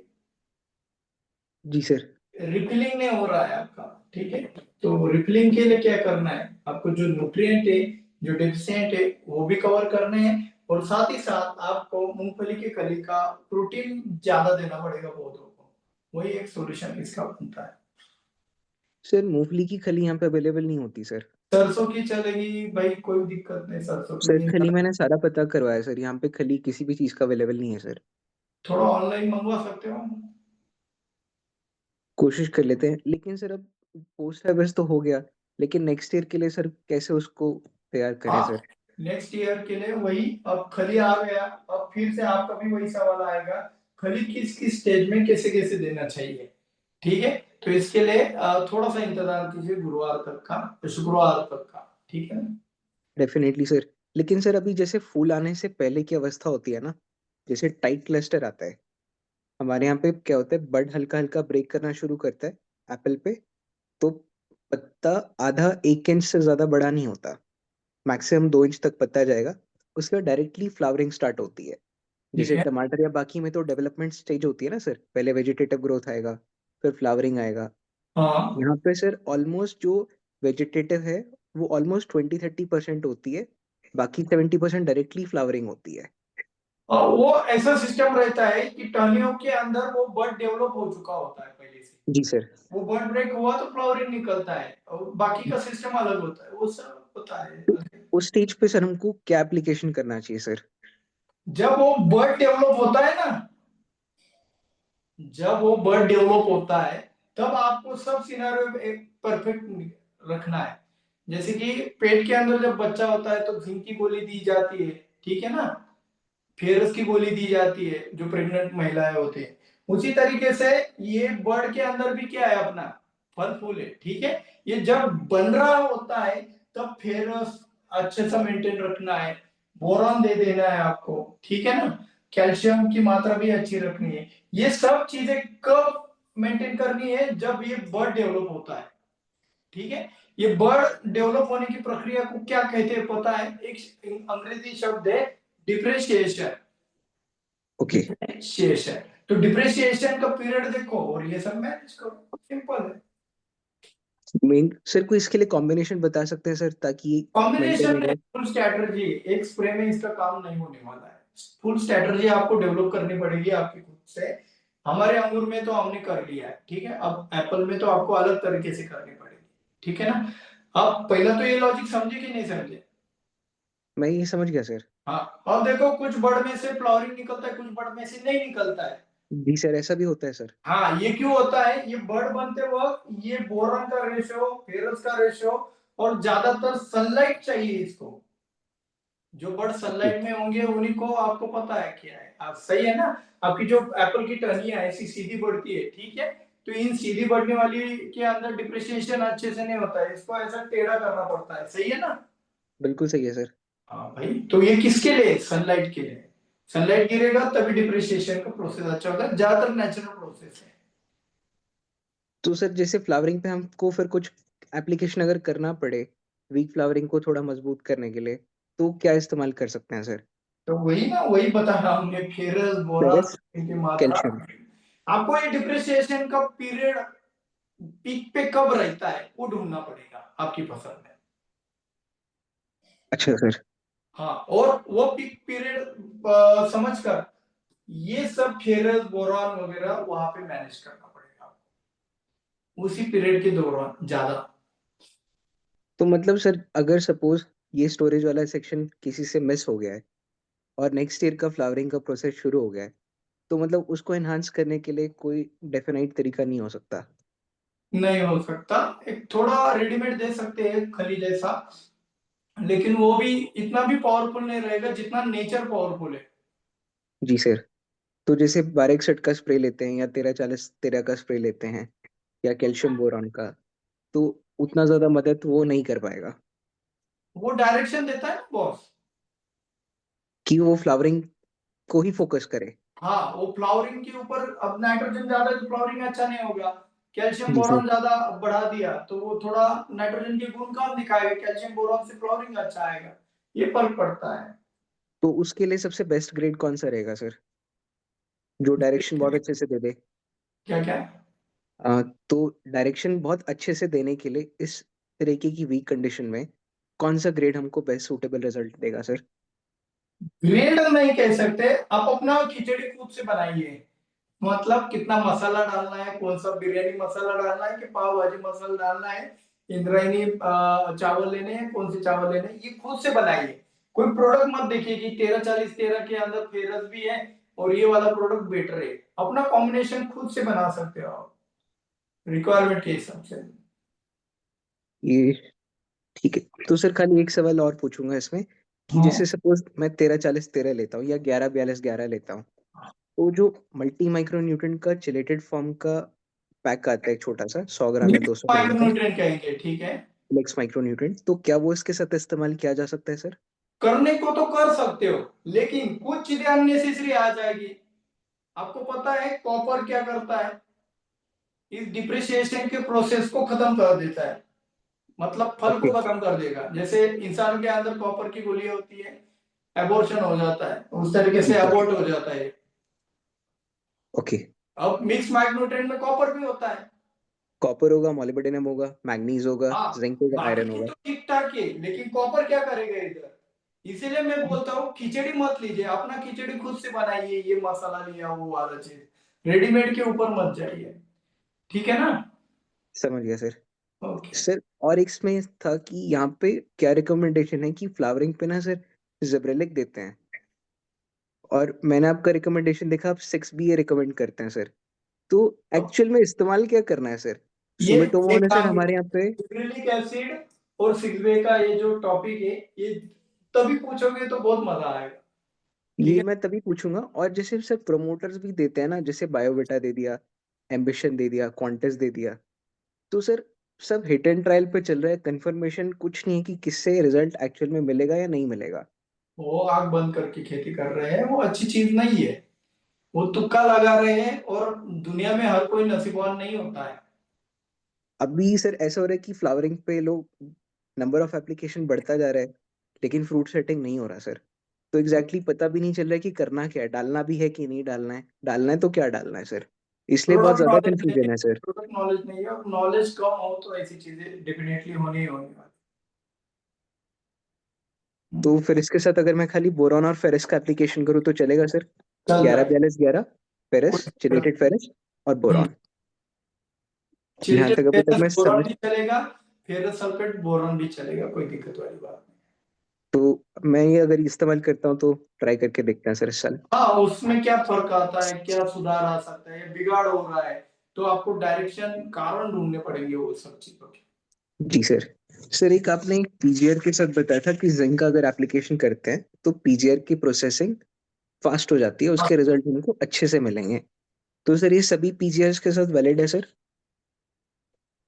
जी सर। रिफिलिंग नहीं हो रहा है आपका, ठीक है। तो रिफिलिंग के लिए क्या करना है आपको, जो न्यूट्रिएंट है, जो डेफिशिएंट है, वो भी कवर करने हैं, और साथ ही साथ आपको मूंगफली की कली का प्रोटीन ज्यादा देना पड़ेगा पौधों को। वही एक सॉल्यूशन इसका बनता है। सर मूंगफली की खली यहाँ पे अवेलेबल नहीं होती सर। सरसों की चलेगी भाई, कोई दिक्कत नहीं, सरसों की सर भी खली मैंने सारा पता करवाया सर, यहाँ पे खली किसी भी चीज का अवेलेबल नहीं है सर। थोड़ा ऑनलाइन मंगवा सकते हो। कोशिश कर लेते हैं, लेकिन सर अब पोस्ट हार्वेस्ट तो हो गया, लेकिन नेक्स्ट ईयर के लिए सर कैसे उसको तैयार करें हाँ, सर? नेक्स्ट ईयर के लिए वही, अब खली आ गया, अब फिर से आपका भी वही सवाल आएगा, खली किस किस स्टेज में कैसे कैसे देना चाहिए, ठीक है। तो इसके लिए थोड़ा सा इंतजार कीजिए गुरुवार तक का, शुक्रवार तक का, ठीक है ना। Definitely sir. लेकिन सर अभी जैसे फूल आने से पहले की अवस्था होती है ना, जैसे टाइट क्लस्टर आता है, हमारे यहाँ पे क्या होता है, बड हल्का हल्का ब्रेक करना शुरू करता है एप्पल पे। तो पत्ता आधा 1 इंच से ज्यादा बड़ा नहीं होता, मैक्सिमम 2 इंच तक पत्ता जाएगा। उसके बाद डायरेक्टली फ्लावरिंग स्टार्ट होती है। ठीक जैसे है। टमाटर या बाकी में तो डेवलपमेंट स्टेज होती है ना सर, पहले वेजिटेटिव ग्रोथ आएगा, फिर फ्लावरिंग आएगा। हाँ, यहाँ पे सर ऑलमोस्ट जो वेजिटेटिव है वो ऑलमोस्ट 20-30% होती है, बाकी 70% डायरेक्टली फ्लावरिंग होती है। और वो ऐसा सिस्टम रहता है कि टहनियों के अंदर वो बड डेवलप हो चुका होता है पहले से, जी सर। वो बड ब्रेक हुआ तो फ्लावरिंग निकलता है, और बाकी का सिस्टम अलग होता है, वो सब पता है। तो उस स्टेज पे सर हमको क्या एप्लीकेशन करना चाहिए सर? जब वो बर्ड डेवलप होता है ना, जब वो बर्ड डेवलप होता है तब आपको सब सिनेरियो एक परफेक्ट रखना है। जैसे कि पेट के अंदर जब बच्चा होता है तो जिंक की गोली दी जाती है, ठीक है ना, फेरस की गोली दी जाती है जो प्रेग्नेंट महिलाएं होती है। उसी तरीके से ये बर्ड के अंदर भी क्या है, अपना फल फूल है, ठीक है। ये जब बन रहा होता है तब फेरस अच्छे से मेंटेन रखना है, बोरॉन दे देना है आपको, ठीक है ना, कैल्शियम की मात्रा भी अच्छी रखनी है। ये सब चीजें कब मेंटेन करनी है, जब ये बर्ड डेवलप होता है, ठीक है। ये बर्ड डेवलप होने की प्रक्रिया को क्या कहते हैं पता है, एक अंग्रेजी शब्द है डिप्रेशिएशन। ओके। डिप्रेशिएशन, तो डिप्रेशिएशन का पीरियड देखो और ये सब मैनेज करो, सिंपल है। मेन सर कोई इसके लिए कॉम्बिनेशन बता सकते हैं सर, ताकि मेंटेन कॉम्बिनेशन हो है, जाए? फुल स्ट्रैटेजी, एक स्प्रे में इसका काम नहीं होने वाला है। फुल स्ट्रैटेजी आपको डेवलप करनी पड़ेगी आपकी खुद से। हमारे अंगूर में तो हमने कर लिया है, ठीक है, अब एप्पल में तो आपको अलग तरीके से करनी पड़ेगी, ठीक है ना। आप पहला तो ये लॉजिक समझे कि नहीं समझे? मैं ये समझ गया सर। हाँ, अब देखो कुछ बड़ में से फ्लावरिंग निकलता है, कुछ बड़ में से नहीं निकलता है। जी सर, ऐसा भी होता है सर। हाँ, ये क्यों होता है, ये बर्ड बनते वक्त ये बोरॉन का रेशियो, फेरस का रेशियो, और ज्यादातर सनलाइट चाहिए इसको। जो बर्ड ओके। सनलाइट में होंगे उन्हीं को, आपको पता है क्या है, आप सही है ना। आपकी जो एप्पल की टहनियां ऐसी सीधी बढ़ती है, ठीक है, तो इन सीधी बढ़ने वाली के अंदर डिप्रिसिएशन अच्छे से नहीं होता है, इसको ऐसा टेढ़ा करना पड़ता है, सही है ना। बिल्कुल सही है सर। हाँ भाई, तो ये किसके लिए, सनलाइट के लिए। सनलाइट गिरेगा तभी डिप्रिसिएशन का प्रोसेस अच्छा होता है, ज्यादातर नेचुरल प्रोसेस है। तो सर जैसे फ्लावरिंग पे हमको फिर कुछ एप्लीकेशन अगर करना पड़े वीक फ्लावरिंग को थोड़ा मजबूत करने के लिए, तो क्या इस्तेमाल कर सकते हैं सर? तो वही बता रहा हूँ मैं, फेरस बोरान फेरस, की मात्रा। कैल्शियम। आपको ये डिप्रिसिएशन का पीरियड पीक पे कब रहता है वो ढूंढना पड़ेगा आपकी फसल में। अच्छा सर। हाँ, और वो पीक पीरियड समझकर ये सब फेरस बोरान वगैरह वहां पे मैनेज करना पड़ेगा आपको, उसी पीरियड के दौरान ज्यादा। तो मतलब सर अगर सपोज ये स्टोरेज वाला सेक्शन किसी से मिस हो गया है और नेक्स्ट ईयर का फ्लावरिंग का प्रोसेस शुरू हो गया है, तो मतलब उसको एनहांस करने के लिए कोई डेफिनाइट तरीका नहीं हो सकता? नहीं हो सकता, एक थोड़ा रेडीमेड दे सकते हैं खली जैसा, लेकिन वो भी इतना भी पावरफुल नहीं रहेगा जितना नेचर पावरफुल है। जी सर। तो जैसे 1261 का स्प्रे लेते हैं या 1340 13 का स्प्रे लेते हैं या कैल्शियम बोरॉन का, तो उतना ज्यादा मदद वो नहीं कर पाएगा वो डायरेक्शन देता है ना बॉस। कि वो फ्लावरिंग को ही फोकस करे। हाँ, वो फ्लावरिंग के ऊपर, अब नाइट्रोजन ज्यादा तो फ्लावरिंग अच्छा नहीं होगा, कैल्शियम जी सर। बोरॉन ज्यादा बढ़ा दिया तो वो थोड़ा नाइट्रोजन के गुण कम दिखाएगा, कैल्शियम बोरॉन से फ्लावरिंग अच्छा आएगा, ये फर्क पड़ता है। तो उसके लिए सबसे बेस्ट ग्रेड कौन सा रहेगा सर, जो डायरेक्शन बहुत अच्छे से दे दे? क्या क्या? तो डायरेक्शन बहुत अच्छे से देने के लिए इस तरीके की वीक कंडीशन में कौन सा ग्रेड हमको बेस्ट सूटेबल रिजल्ट देगा सर? ग्रेड नहीं कह सकते, आप अपना खिचड़ी खुद से बनाइए। मतलब कितना मसाला डालना है, कौन सा बिरयानी मसाला डालना है कि पाव भाजी मसाला डालना है, इंद्रायणी चावल लेने हैं, कौन से चावल लेने हैं, ये खुद से बनाइए। कोई प्रोडक्ट मत देखिए कि 1340 13 के अंदर फेरस भी है और ये वाला प्रोडक्ट बेटर है। अपना कॉम्बिनेशन खुद से बना सकते हो आप, रिक्वायरमेंट के हिसाब से। ये ठीक है। तो सर खाली एक सवाल और पूछूंगा इसमें कि हाँ। जैसे सपोज मैं 1340 13 लेता हूँ या 1142 11 लेता हूँ, तो जो मल्टी माइक्रो न्यूट्रन का चिलेटेड फॉर्म का पैक आता है छोटा सा 100 ग्राम या 200 ग्राम का, माइक्रोन्यूट्रिएंट कहेंगे, ठीक है। फ्लेक्स माइक्रो न्यूट्रन, तो क्या वो इसके साथ इस्तेमाल किया जा सकता है सर? करने को तो कर सकते हो, लेकिन कुछ चीजें अननेसेसरी आ जाएगी। आपको पता है कॉपर क्या करता है, इस डिप्रिसिएशन के प्रोसेस को खत्म कर देता है, मतलब फल ओके। को खत्म कर देगा। जैसे इंसान के अंदर कॉपर की गोली होती है, एबॉर्शन हो जाता है, उस तरीके जी से सर। एबॉर्ट हो जाता है। ओके। अब मिक्स माइक्रोन्यूट्रिएंट में कॉपर भी होता है। कॉपर होगा, मॉलिब्डेनम होगा, मैग्नीज होगा, हाँ, जिंक होगा, बाकी आयरन की होगा। तो ठीक ठाक है, लेकिन कॉपर क्या करेगा इधर। इसीलिए मैं बोलता हूँ खिचड़ी मत लीजिए, अपना खिचड़ी खुद से बनाइए, ये मसाला लिया वो वाला चीज, रेडीमेड के ऊपर मत जाइए, ठीक है ना। समझ गया सर। ओके। सर और एक इसमें था कि यहाँ पे क्या रिकमेंडेशन है कि फ्लावरिंग पे ना सर जिब्रेलिक देते हैं, और मैंने आपका रिकमेंडेशन देखा, आप 6 BA रिकमेंड करते हैं सर। तो एक्चुअल में इस्तेमाल क्या करना है सर? ये सुमिटोमो एक ने सर काम हमारे यहाँ पे, जिब्रेलिक एसिड और 6 वे का ये जो टॉपिक है, ये तभी पूछोगे तो बहुत मजा आएगा, ठीक ये है। मैं तभी पूछूंगा। और जैसे सर प्रमोटर्स भी देते हैं ना, जैसे बायोविटा दे दिया, एम्बिशन दे दिया, क्वांटस दे दिया, तो सर सब हिट एंड ट्रायल पे चल रहा है, कंफर्मेशन कुछ नहीं है कि किससे रिजल्ट एक्चुअल में मिलेगा या नहीं मिलेगा। वो आग बंद करके खेती कर रहे हैं, वो अच्छी चीज नहीं है, वो तुक्का लगा रहे हैं, और दुनिया में हर कोई नसीबवान नहीं होता है। अभी सर ऐसा हो रहा है कि फ्लावरिंग पे लोग नंबर ऑफ एप्लीकेशन बढ़ता जा रहा है, लेकिन फ्रूट सेटिंग नहीं हो रहा सर। तो एग्जैक्टली पता भी नहीं चल रहा है कि करना क्या है, डालना भी है कि नहीं डालना है, डालना है तो क्या डालना है सर। इसलिए बहुत प्रोडक्ट ज्यादा नॉलेज नहीं है, कंफ्यूजन है सर। प्रोडक्ट नॉलेज नहीं है, और नॉलेज कम हो तो ऐसी चीजें डेफिनेटली होनी ही होने वाली। तो फिर इसके साथ अगर मैं खाली बोरॉन और फेरस का एप्लीकेशन करूँ तो चलेगा सर? चल रहा है। 1142 11 फेरस, चिलेटेड फेरस और बोरॉन। जहां चिल्टेड तक अभी तक फेरस मैं बोरॉन समझ, भी चलेगा, फेरस सल्फेट बोरॉन भी चलेगा, कोई दिक्कत वाली बात नहीं। तो मैं ये अगर इस्तेमाल करता हूँ तो ट्राई करके देखते हैं सर इस साल। हाँ, उसमें क्या फर्क आता है, क्या सुधार आ सकता है, बिगाड़ हो रहा है, तो आपको डायरेक्शन कारण ढूंढने पड़ेंगे वो सब चीजों के। जी सर। सर एक आपने पीजीआर के साथ बताया था कि जिंक का अगर एप्लीकेशन करते हैं तो पीजीआर की प्रोसेसिंग फास्ट हो जाती है, उसके रिजल्ट उनको अच्छे से मिलेंगे। तो सर ये सभी पीजीआर के साथ वैलिड है सर?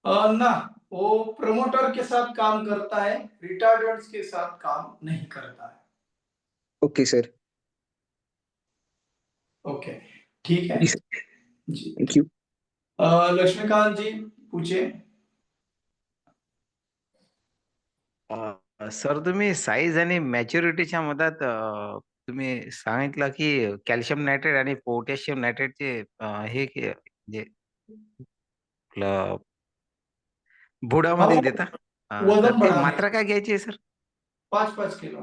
ना, वो प्रमोटर के साथ काम करता है, रिटार्डेंट्स के साथ काम नहीं करता है। Okay sir. ओके, ठीक है। जी sir. Ji. Thank you. Laxmikant ji पूछिए। सर तुम्ही साईज आणि मॅच्युरिटीच्या मधात तुम्ही सांगितलं की कॅल्शियम नायट्रेट आणि पोटॅशियम नायट्रेटचे हे जे आपलं बुडामध्ये हाँ, देता तर वजन ते बढ़ाने मात्रा काय घ्यायची आहे सर? 5-5 किलो।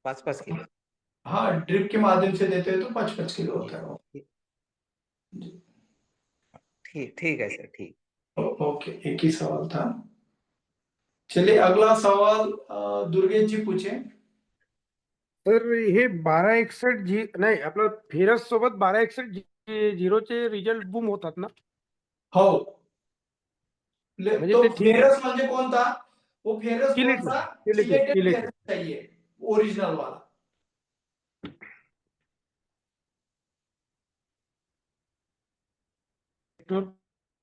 5-5 किलो। हाँ, ड्रिप के माध्यम से देते हैं तो 5-5 किलो होता है वो। ठीक है सर, ठीक। ओके, एक ही सवाल था। चलिए अगला सवाल दुर्गेश जी पूछे। तर हे 1261 जी नाही आपलं फेरस सोबत 1261 झिरोचे रिझल्ट बूम होतात ना? हो। म्हणजे तो ते ठीक आहे. फेरस म्हणजे कोणता? वो फेरस कौन सा? चिलेटेड फेरस चाहिए, ओरिजिनल वाला।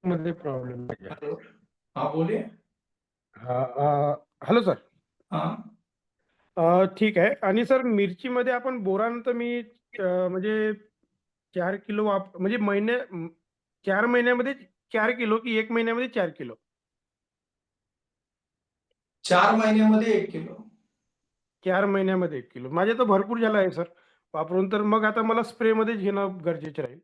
मध्ये प्रॉब्लेम आहे. हेलो, हाँ बोलिए। Hello sir. हाँ, ठीक आहे. आणि सर मिरचीमध्ये आपण बोरान तर मी म्हणजे 4 किलो म्हणजे 4 महिन्यामध्ये 4 किलो की 1 महिन्यामध्ये 4 किलो? 4 महिन्यामध्ये 1 किलो। 4 महिन्यामध्ये 1 किलो. माझे तर भरपूर झालं आहे सर वापरून, तर मग आता मला स्प्रेमध्येच घेणं गरजेचं राहील.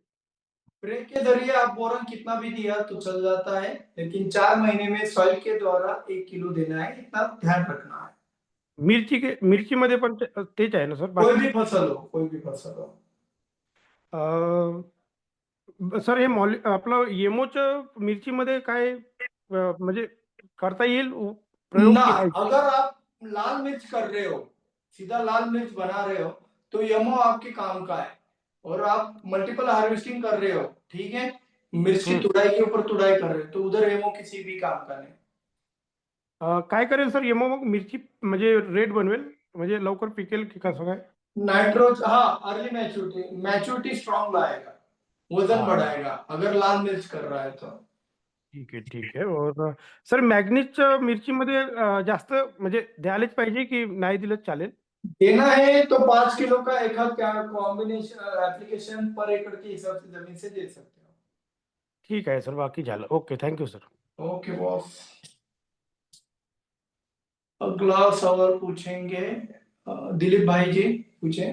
स्प्रे के जरिए आप बोरन कितना भी दिया तो चल जाता है, लेकिन 4 महीने में सॉइल के द्वारा 1 किलो देना है, इतना ध्यान रखना है। मिरचीमध्ये पण तेच आहे ना सर? कोई भी फसल हो, कोई भी फसल हो। सर हे आपलं येमोचं मिरचीमध्ये काय म्हणजे करता येईल प्रयोग ना, की आहे? अगर आप लाल मिर्च कर रहे हो, सीधा लाल मिर्च बना रहे हो, तो यमो आपके काम का है। और आप मल्टीपल हार्वेस्टिंग कर रहे हो, ठीक है? मिर्च की तुड़ाई के ऊपर तुड़ाई कर रहे हो, तो उधर यमो किसी भी काम का नहीं। काय करेल सर येमो मग मिरची म्हणजे रेड बनवेल म्हणजे लवकर पिकेल की कसं काय? हाँ, अर्ली मैच्योरिटी स्ट्रॉन्ग लाएगा, वजन बढ़ाएगा, अगर लाल मिर्च कर रहा है तो। ठीक आहे, ठीक आहे. और सर मॅग्नीजच्या मिरचीमध्ये जास्त म्हणजे द्यायलाच पाहिजे की नाही दिलं चालेल? देना है तो 5 किलो का एक कॉम्बिनेशन एप्लीकेशन पर एकड़ के हिसाब से जमीन से दे सकते हो। ठीक आहे सर, बाकी झालं. Okay, thank you sir. Okay boss. अगला सवाल पूछेंगे दिलीप भाई जी, पूछे।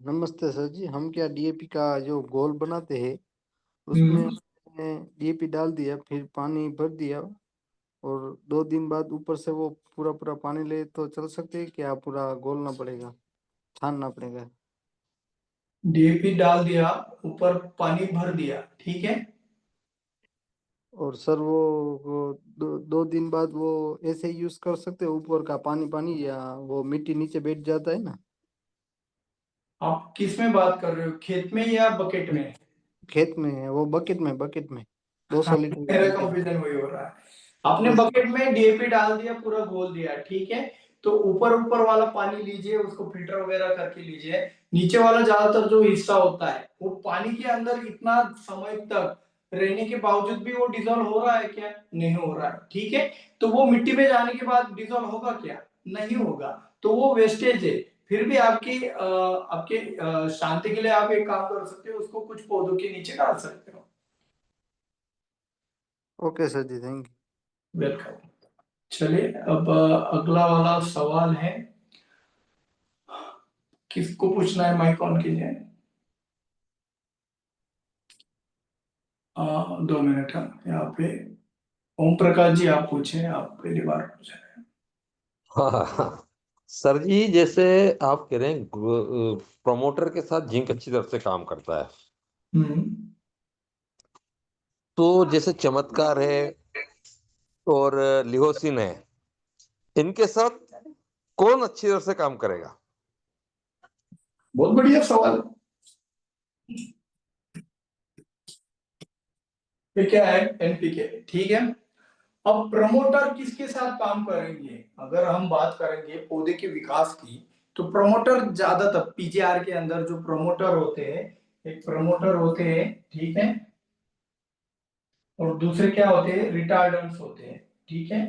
नमस्ते सर जी, हम क्या डीएपी का जो घोल बनाते हैं उसमें डीएपी डाल दिया, फिर पानी भर दिया और 2 दिन बाद ऊपर से वो पूरा पानी ले तो चल सकते हैं क्या? पूरा घोलना पड़ेगा, छानना पड़ेगा? डीएपी डाल दिया, ऊपर पानी भर दिया, ठीक है। और सर वो 2 दिन बाद वो ऐसे ही यूज कर सकते हैं, ऊपर का पानी या वो मिट्टी नीचे बैठ जाता है ना? आप किस में बात कर रहे हो, खेत में या बकेट में? खेत में है वो, बकेट में 200 लीटर मेरा बकेट। कंफ्यूजन वही हो रहा है। आपने बकेट में डीएपी डाल दिया, पूरा घोल दिया, ठीक है। तो ऊपर वाला पानी लीजिए, उसको फिल्टर वगैरह करके लीजिए। नीचे वाला ज्यादातर जो हिस्सा होता है वो पानी के अंदर इतना समय तक रहने के बावजूद भी वो डिजोल्व हो रहा है क्या? नहीं हो रहा है, ठीक है। तो वो मिट्टी में जाने के बाद डिजोल्व होगा क्या? नहीं होगा। तो वो वेस्टेज है। फिर भी आपके शांति के लिए आप एक काम कर सकते हो, उसको कुछ पौधों के नीचे डाल सकते हो। Okay sir ji, thank you. Welcome. चलिए अब अगला वाला सवाल है, किसको पूछना है? माइक ऑन कीजिए। 2 मिनट है यहाँ पे। ओम प्रकाश जी आप पूछे, आप पहली बार पूछ रहे हैं। हाँ सर जी, जैसे आप कह रहे हैं प्रमोटर के साथ जिंक अच्छी तरह से काम करता है, तो जैसे चमत्कार है और लिहोसिन है, इनके साथ कौन अच्छी तरह से काम करेगा? बहुत बढ़िया सवाल। ये क्या है? एनपीके, ठीक है। अब प्रमोटर किसके साथ काम करेंगे? अगर हम बात करेंगे पौधे के विकास की, तो प्रमोटर ज्यादातर पीजीआर के अंदर जो प्रमोटर होते हैं, एक प्रमोटर होते हैं, ठीक है, और दूसरे क्या होते हैं? रिटार्डेंट्स होते हैं, ठीक है,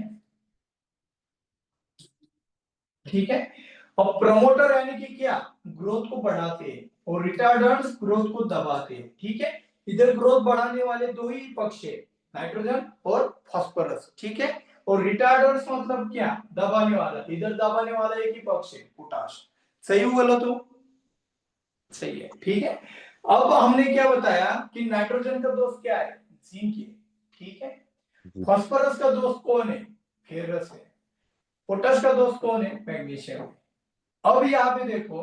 ठीक है। अब प्रमोटर यानी कि क्या, ग्रोथ को बढ़ाते हैं, और रिटार्डेंट्स ग्रोथ को दबाते हैं। ठीक है, इधर ग्रोथ बढ़ाने वाले दो ही पक्ष है, नाइट्रोजन और फास्फोरस। ठीक है, और रिटार्डेंट्स मतलब क्या, दबाने वाला, इधर दबाने वाला एक ही पक्ष है, पोटाश। सही हुआ गलत हो? सही है। ठीक है, अब हमने क्या बताया कि नाइट्रोजन का दोस्त क्या है, जिंक है। ठीक है, फास्फोरस का दोस्त कौन है, फेरस है। पोटाश का दोस्त कौन है, मैग्नीशियम है। अब यहाँ पे देखो,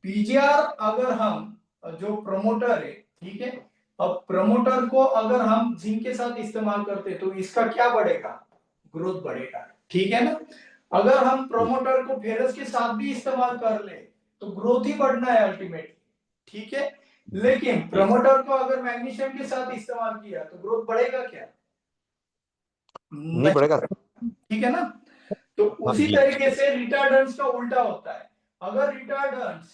पीजीआर अगर हम, जो प्रमोटर है, ठीक है, अब प्रमोटर को अगर हम जिंक के साथ इस्तेमाल करते तो इसका क्या बढ़ेगा, ग्रोथ बढ़ेगा। ठीक है ना, अगर हम प्रमोटर को फेरस के साथ भी इस्तेमाल कर ले तो ग्रोथ ही बढ़ना है अल्टीमेटली। ठीक है, लेकिन प्रमोटर को अगर मैग्नीशियम के साथ इस्तेमाल किया तो ग्रोथ बढ़ेगा क्या, नहीं बढ़ेगा। ठीक है ना। तो उसी तरीके से रिटार्डेंट्स का उल्टा होता है। अगर रिटार्डेंट्स,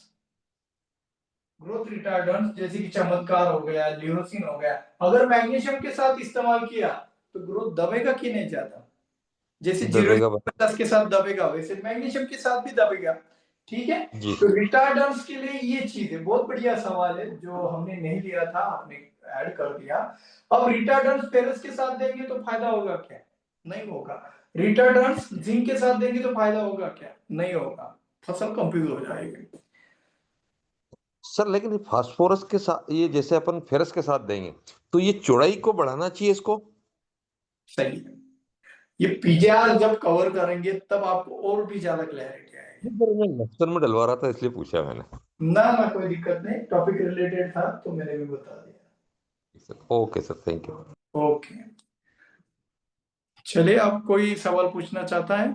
ग्रोथ रिटार्डेंट्स जैसे कि चमत्कार हो गया, ल्यूरोसिन हो गया, अगर मैग्नीशियम के साथ इस्तेमाल किया तो ग्रोथ दबेगा कि नहीं ज्यादा, जैसे दबेगा। 0.50 के साथ दबेगा वैसे मैग्नीशियम के साथ भी दबेगा। ठीक है, जी। तो रिटार्डेंट्स के लिए ये चीज है। बहुत बढ़िया सवाल है जो हमने नहीं लिया था, आपने ऐड कर दिया। अब रिटार्डेंट्स फेरस के साथ देंगे तो फायदा होगा क्या, नहीं होगा। रिटार्डेंट्स जिंक के साथ देंगे तो फायदा होगा क्या, नहीं होगा। फसल कंफ्यूज हो जाएगी। सर लेकिन फास्फोरस के साथ, ये जैसे अपन फेरस के साथ देंगे तो ये चौड़ाई को बढ़ाना चाहिए इसको। सही है, ये पीजीआर जब कवर करेंगे तब आपको और भी ज्यादा क्लैरिटी आएगी। मैं लेक्चर में डलवा रहा था इसलिए पूछा मैंने। ना कोई दिक्कत नहीं, टॉपिक रिलेटेड था तो मैंने भी बता दिया। Okay sir, thank you. Okay, चलिए अब कोई सवाल पूछना चाहता है?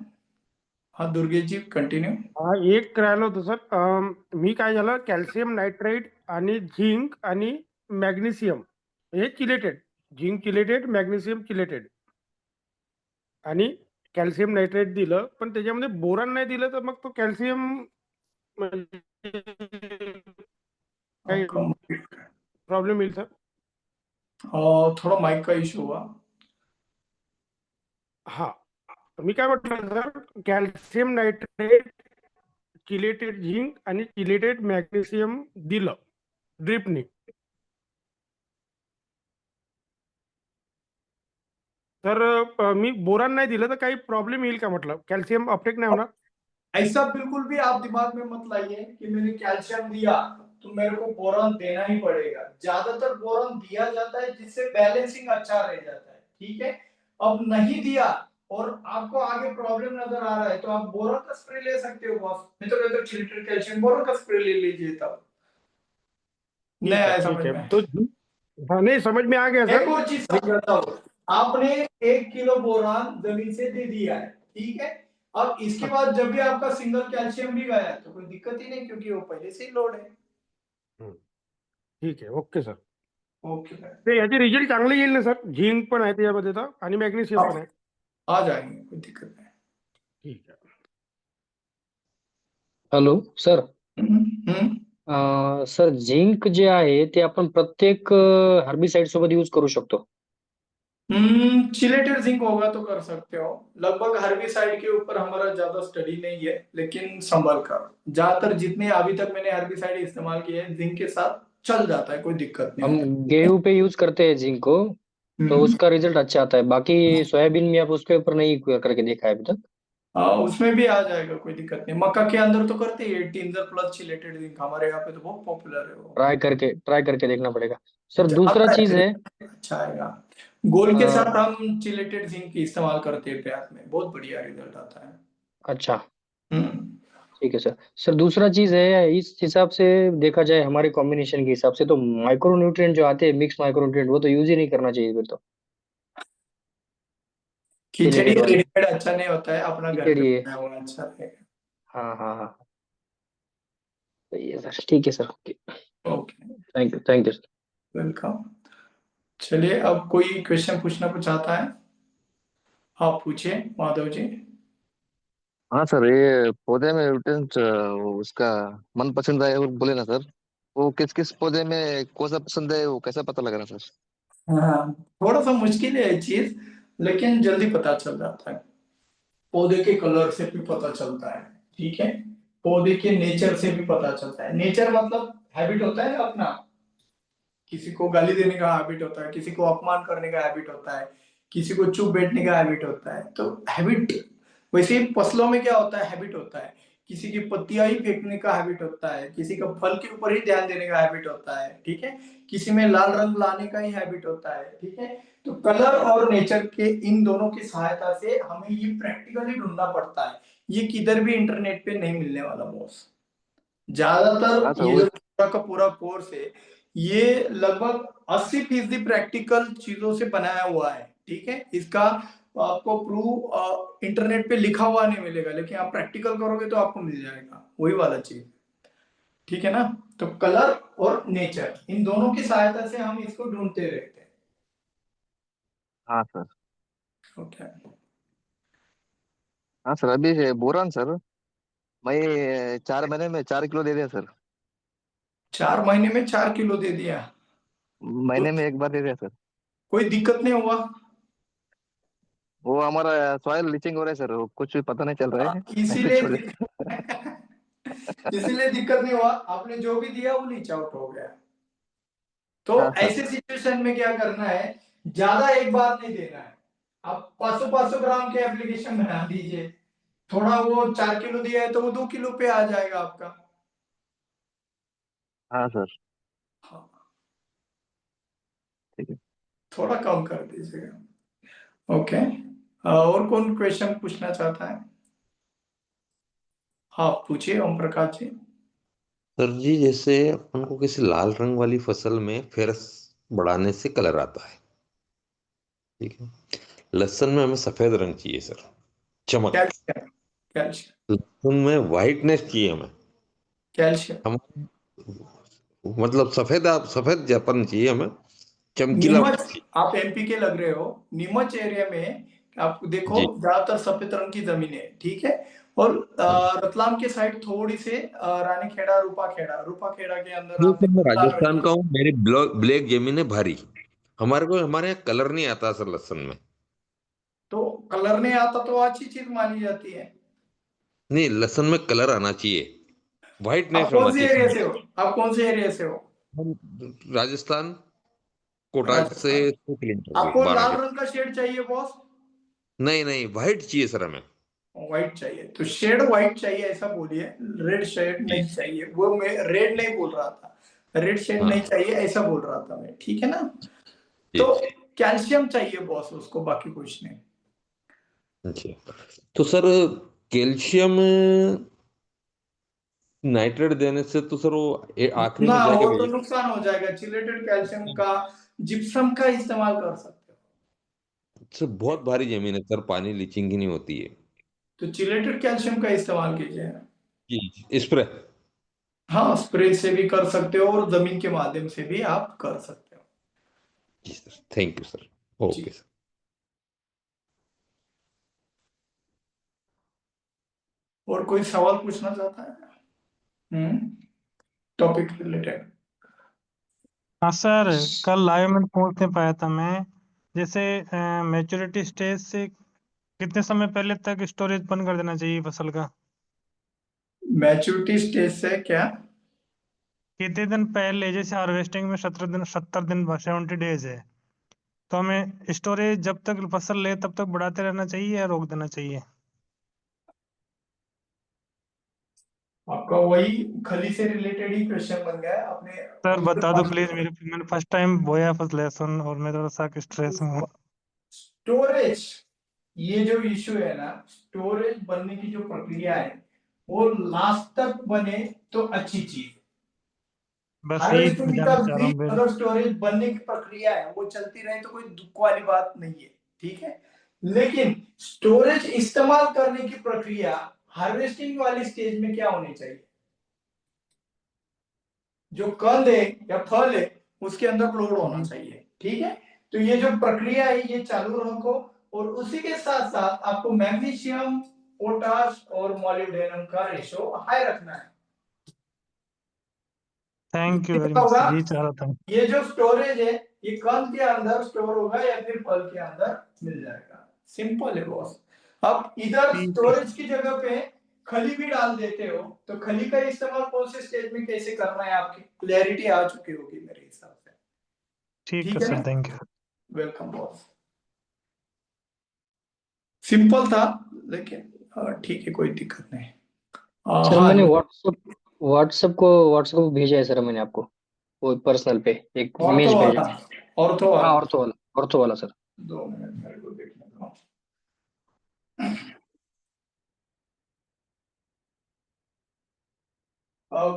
हाँ दुर्गेश जी कंटिन्यू। हा एक राहिलो होतं सर, मी काय झालं, कॅल्शियम नायट्रेट आणि झिंक आणि मॅग्नेशियम हे chelated, zinc chelated, magnesium chelated आणि कॅल्शियम नायट्रेट दिलं, पण त्याच्यामध्ये बोरॉन नाही दिलं तर मग तो कॅल्शियम काही प्रॉब्लेम येईल सर? थोड़ा माइक का इशू हुआ। हा, मी काय म्हटलं sir, calcium nitrate, chelated zinc आणि चिलेटेड मॅग्नेशियम दिलं ड्रिपने, तर मी बोरान नाही दिलं तर काही प्रॉब्लेम येईल का, म्हटलं कॅल्शियम अपटेक नाही होणार? ऐसा बिल्कुल भी आप दिमाग में मत लाइए कि मैंने कैल्शियम दिया तो मेरे को बोरॉन देना ही पड़ेगा। ज्यादातर बोरॉन दिया जाता है जिससे बैलेंसिंग अच्छा रह जाता है। ठीक है, अब नहीं दिया और आपको आगे प्रॉब्लम नजर आ रहा है तो आप बोरॉन का स्प्रे ले सकते हो बॉस, नहीं तो कहते चिलेटेड कैल्शियम बोरॉन का स्प्रे ले लीजिए तब। नहीं आया समझ में? तो हाँ, नहीं समझ में आ गया सर। एक और चीज समझाता हूँ, आपने 1 किलो बोरान जमीन से दे दिया है, ठीक है। अब इसके बाद जब भी आपका सिंगल कैल्शियम भी गया तो कोई दिक्कत ही नहीं, क्योंकि वो पहले से ही लोड है। ठीक आहे, ओके सर। ओके, ते याचे रिझल्ट चांगले येईल ना सर? झिंक पण आहे त्याच्यामध्ये तर आणि मॅग्नेशियम पण आहे, आ जाएंगे, कोई दिक्कत नहीं। ठीक आहे। हॅलो सर, सर झिंक जे आहे ते आपण प्रत्येक हर्बिसाइड सोबत यूज करू शकतो? चिलेटेड जिंक होगा तो कर सकते हो। लगभग हर्बिसाइड के ऊपर हमारा ज्यादा स्टडी नहीं है, लेकिन संभल कर, ज्यादातर जितने अभी तक मैंने हर्बिसाइड इस्तेमाल किए हैं जिंक के साथ चल जाता है, कोई दिक्कत नहीं हम होता। गेहूं पे यूज करते हैं जिंक को, तो उसका रिजल्ट अच्छा आता है। बाकी सोयाबीन में आप उसके ऊपर नहीं करके देखा है अभी तक? उसमें भी आ जाएगा, कोई दिक्कत नहीं। मक्का के अंदर तो करते ही 18 प्लस चिलेटेड जिंक, हमारे यहाँ पे तो बहुत पॉपुलर है वो। ट्राई करके देखना पड़ेगा सर। दूसरा चीज है, अच्छा आएगा। गोल के साथ हम चिलेटेड जिंक की इस्तेमाल करते हैं प्याज में, बहुत बढ़िया रिजल्ट आता है। अच्छा ठीक है सर। दूसरा चीज है, इस हिसाब से देखा जाए हमारे कॉम्बिनेशन के हिसाब से तो माइक्रोन्यूट्रिएंट जो आते हैं, मिक्स माइक्रोन्यूट्रिएंट, वो तो यूज ही नहीं करना चाहिए फिर तो। खिचड़ी रेडीमेड अच्छा नहीं होता है, अपना घर खिचड़ी पे है। बनाया हुआ अच्छा रहेगा। हाँ, सही है सर, ठीक है sir, okay, thank you sir. Welcome. चलिए अब कोई क्वेश्चन पूछना चाहता है? हाँ पूछिए माधव जी। हाँ सर, ये पौधे में न्यूट्रिएंट उसका मन पसंद है वो बोले ना सर, वो किस किस पौधे में कौन सा पसंद है, वो कैसा पता लग रहा सर? हाँ, थोड़ा सा मुश्किल है ये चीज, लेकिन जल्दी पता चल जाता है। पौधे के कलर से भी पता चलता है, ठीक है। पौधे के नेचर से भी पता चलता है। नेचर मतलब हैबिट होता है ना अपना, किसी को गाली देने का हैबिट होता है, किसी को अपमान करने का हैबिट होता है, किसी को चुप बैठने का हैबिट होता है। तो हैबिट, वैसे ही फसलों में क्या होता है, हैबिट होता है। किसी की पत्तियां ही फेंकने का हैबिट होता है, किसी का फल के ऊपर ही ध्यान देने का हैबिट होता है, ठीक है। किसी में लाल रंग लाने का ही हैबिट होता है, ठीक है। तो कलर और नेचर के इन दोनों की सहायता से हमें ये प्रैक्टिकली ढूंढना पड़ता है। ये किधर भी इंटरनेट पे नहीं मिलने वाला बॉस। हाँ ज्यादातर सर ये वो जो पूरा का पूरा कोर्स है, ये लगभग 80% प्रैक्टिकल चीजों से बनाया हुआ है, ठीक है। इसका आपको प्रूफ इंटरनेट पे लिखा हुआ नहीं मिलेगा, लेकिन आप प्रैक्टिकल करोगे तो आपको मिल जाएगा वही वाला चीज, ठीक है ना। तो कलर और नेचर, इन दोनों की सहायता से हम इसको ढूंढते रहते हैं। हाँ सर। ओके। हाँ सर, अभी बोरान सर मैं 4 महीने में 4 किलो दे दिया सर। 4 महीने में 4 किलो दे दिया? महीने में एक बार दे दिया सर। कोई दिक्कत नहीं हुआ? वो हमारा सॉइल लीचिंग हो रहा है सर, वो कुछ भी पता नहीं चल रहा है ऐसे इसीलिए छोड़ इसीलिए दिक्कत नहीं हुआ, आपने जो भी दिया वो लीच आउट हो गया। तो हाँ सर। ऐसे सिचुएशन में क्या करना है, ज्यादा एक बार नहीं देना है। आप 500 ग्राम के एप्लीकेशन बना दीजिए, थोड़ा वो 4 किलो दिया है तो वो 2 किलो पे आ जाएगा आपका। हाँ सर हाँ, ठीक है। थोड़ा कम कर दीजिएगा। ओके। और कौन क्वेश्चन पूछना चाहता है? हाँ पूछिए ओम प्रकाश जी। सर जी, जैसे अपन को किसी लाल रंग वाली फसल में फेरस बढ़ाने से कलर आता है, ठीक है। लहसुन में हमें सफेद रंग चाहिए सर, चमक। कैल्शियम, कैल्शियम, लहसुन में वाइटनेस चाहिए हमें। कैल्शियम। हम मतलब सफेद, आप सफेद जापन चाहिए हमें, चमकीला नीमच, चाहिए। आप एमपी के लग रहे हो, नीमच एरिया में आप देखो जी ज्यादातर सफेद रंग की जमीन है, ठीक है। और रतलाम के साइड थोड़ी से रानी खेड़ा, रूपा खेड़ा के अंदर ये आप सर, मैं देखो लाल रंग राजस्थान की। का हूँ, मेरी ब्लैक जमीन है भारी। हमारे यहाँ कलर नहीं आता सर लहसुन में। तो कलर नहीं आता तो अच्छी चीज मानी जाती है। नहीं, लहसुन में कलर आना चाहिए, आप वाइटनेस कौन होना से चाहिए। एरिया से हो? आप कौन से एरिया से हो? हम राजस्थान, कोटा से राजस्थान। 100 किलोमीटर दूर, आपको 12 लाल के। रंग का शेड चाहिए बॉस? नहीं नहीं, वाइट चाहिए सर हमें। व्हाइट चाहिए तो शेड व्हाइट चाहिए ऐसा बोलिए, रेड शेड जी नहीं चाहिए। वो मैं रेड नहीं बोल रहा था, रेड शेड नहीं हाँ चाहिए ऐसा बोल रहा था मैं, ठीक है ना। जी तो कैल्शियम चाहिए बॉस उसको, बाकी कुछ नहीं। जी। तो सर, कैल्शियम नाइट्रेट देने से तो सर वो आखिरी ना में जाके वो तो वही नुकसान हो जाएगा। चिलेटेड कैल्शियम का, जिप्सम का इस्तेमाल कर सकते हो। सर बहुत भारी जमीन है सर, पानी लीचिंग ही नहीं होती है। तो चिलेटेड कैल्शियम का इस्तेमाल कीजिए। जी स्प्रे। हाँ स्प्रे से भी कर सकते हो और जमीन के माध्यम से भी आप कर सकते हो। जी सर, थैंक यू सर। जी। Okay sir. और कोई सवाल पूछना चाहता है टॉपिक रिलेटेड? हाँ सर, कल लाइव में पहुंच नहीं पाया था मैं। जैसे मैच्योरिटी स्टेज से कितने समय पहले तक स्टोरेज बंद कर देना चाहिए फसल का? मैच्योरिटी स्टेज से क्या? कितने दिन पहले? जैसे हार्वेस्टिंग में 70 दिन 70 डेज है, तो हमें स्टोरेज जब तक फसल ले तब तक बढ़ाते रहना चाहिए या रोक देना चाहिए? आपका वही खली से रिलेटेड ही क्वेश्चन बन गया है आपने। सर बता दो प्लीज, मैंने फर्स्ट टाइम बोया फसल लहसुन और मैं थोड़ा सा स्ट्रेस में हूँ। स्टोरेज, ये जो इश्यू है ना, स्टोरेज बनने की जो प्रक्रिया है वो लास्ट तक बने तो अच्छी चीज। बस यही हार्वेस्टिंग जानना तक चाह रहा भी हूँ फिर। अगर स्टोरेज बनने की प्रक्रिया है वो चलती रहे तो कोई दुख वाली बात नहीं है, ठीक है। लेकिन स्टोरेज इस्तेमाल करने की प्रक्रिया हार्वेस्टिंग वाली स्टेज में क्या होनी चाहिए? जो कंद है या फल है उसके अंदर लोड होना चाहिए, ठीक है। तो ये जो प्रक्रिया है ये चालू रखो, और उसी के साथ साथ आपको मैग्नीशियम, पोटाश और मोलिब्डेनम का रेशो हाई रखना है। थैंक यू इससे वेरी क्या मच होगा, सर, यही चाह रहा था। ये जो स्टोरेज है ये कंद के अंदर स्टोर होगा या फिर फल के अंदर मिल जाएगा। सिंपल है बॉस। अब इधर ठीक है। स्टोरेज की जगह पे खली भी डाल देते हो तो खली का इस्तेमाल कौन से स्टेज में कैसे करना है आपकी क्लैरिटी आ चुकी होगी मेरे हिसाब से। ठीक है ठीक है सर, ना? Thank you. Welcome boss. Simple था लेकिन ठीक है, कोई दिक्कत नहीं। सर हाँ मैंने व्हाट्सएप को भेजा है सर, मैंने आपको वो पर्सनल पे एक ऑर्थो इमेज भेजा वाला, है। ऑर्थो हाँ, वाला। ऑर्थो वाला सर। 2 मिनट मेरे को देखने दो।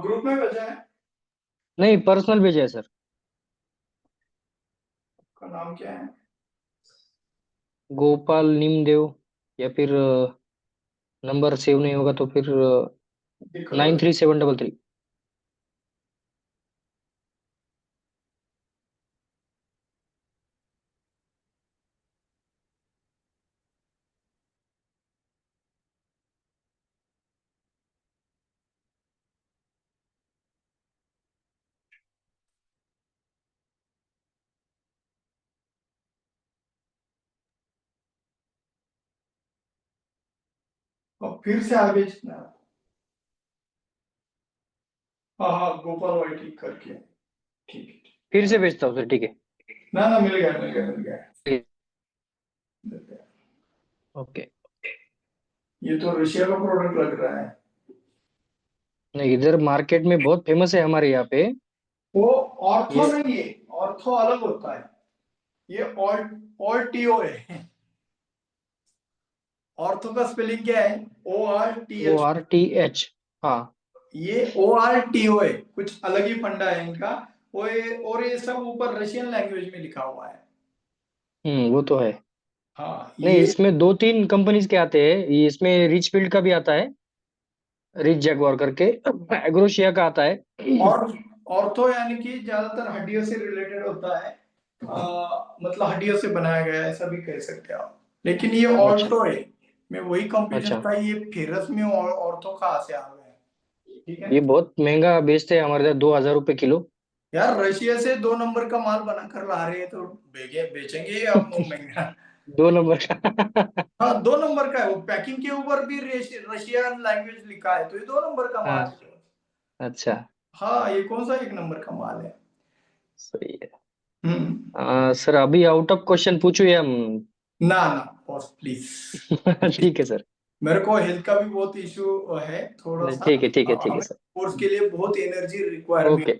ग्रुप में भेजा है? नहीं, पर्सनल भेजा है सर। का नाम क्या है? गोपाल नीमदेव, या फिर नंबर सेव नहीं होगा तो फिर दिख 93733। और फिर से आगे ना। हाँ हाँ, गोपाल वाई ठीक करके। ठीक है, फिर से भेजता हूँ सर, ठीक है। ना मिल गया मिल गया मिल गया। ओके। ये तो रशिया का प्रोडक्ट लग रहा है। नहीं, इधर मार्केट में बहुत फेमस है हमारे यहाँ पे। वो ऑर्थो ये नहीं है, ऑर्थो अलग होता है। ये ऑल्टियो है। ऑर्थो का स्पेलिंग क्या है? ORTH। ORTH। हाँ। ये ORTO है, कुछ अलग ही फंडा है इनका। और ये सब ऊपर रशियन लैंग्वेज में लिखा हुआ है। वो तो है। हाँ नहीं, ये इसमें 2-3 कंपनीज के आते हैं। इसमें रिच फील्ड का भी आता है, रिच जैगवार करके। एग्रोशिया का आता है। और ऑर्थो यानी कि ज्यादातर हड्डियों से रिलेटेड होता है। मतलब हड्डियों से बनाया गया है, ऐसा भी कह सकते हैं आप। लेकिन ये अच्छा ऑर्थो है। मैं वही कंफ्यूजन अच्छा। था, ये फेरस में ऑर्थो कहाँ से आ गया। ठीक है ये बहुत महंगा बेचते हैं हमारे इधर, 2000 रुपए किलो। यार, रशिया से 2 नंबर का माल बना कर ला रहे हैं तो बेचेंगे अब महंगा। 2 नंबर का। हाँ, 2 नंबर का है। वो पैकिंग के ऊपर भी रशियन लैंग्वेज लिखा है, तो ये 2 नंबर का माल हाँ। है। अच्छा, हाँ, ये कौन सा 1 नंबर का माल है? सही है। हम्म। सर अभी आउट ऑफ क्वेश्चन पूछू या ना ना बॉस प्लीज। ठीक है सर। मेरे को हेल्थ का भी बहुत इशू है थोड़ा सा। ठीक है ठीक है ठीक है हमें सर। कोर्स के लिए बहुत एनर्जी रिक्वायरमेंट ओके है।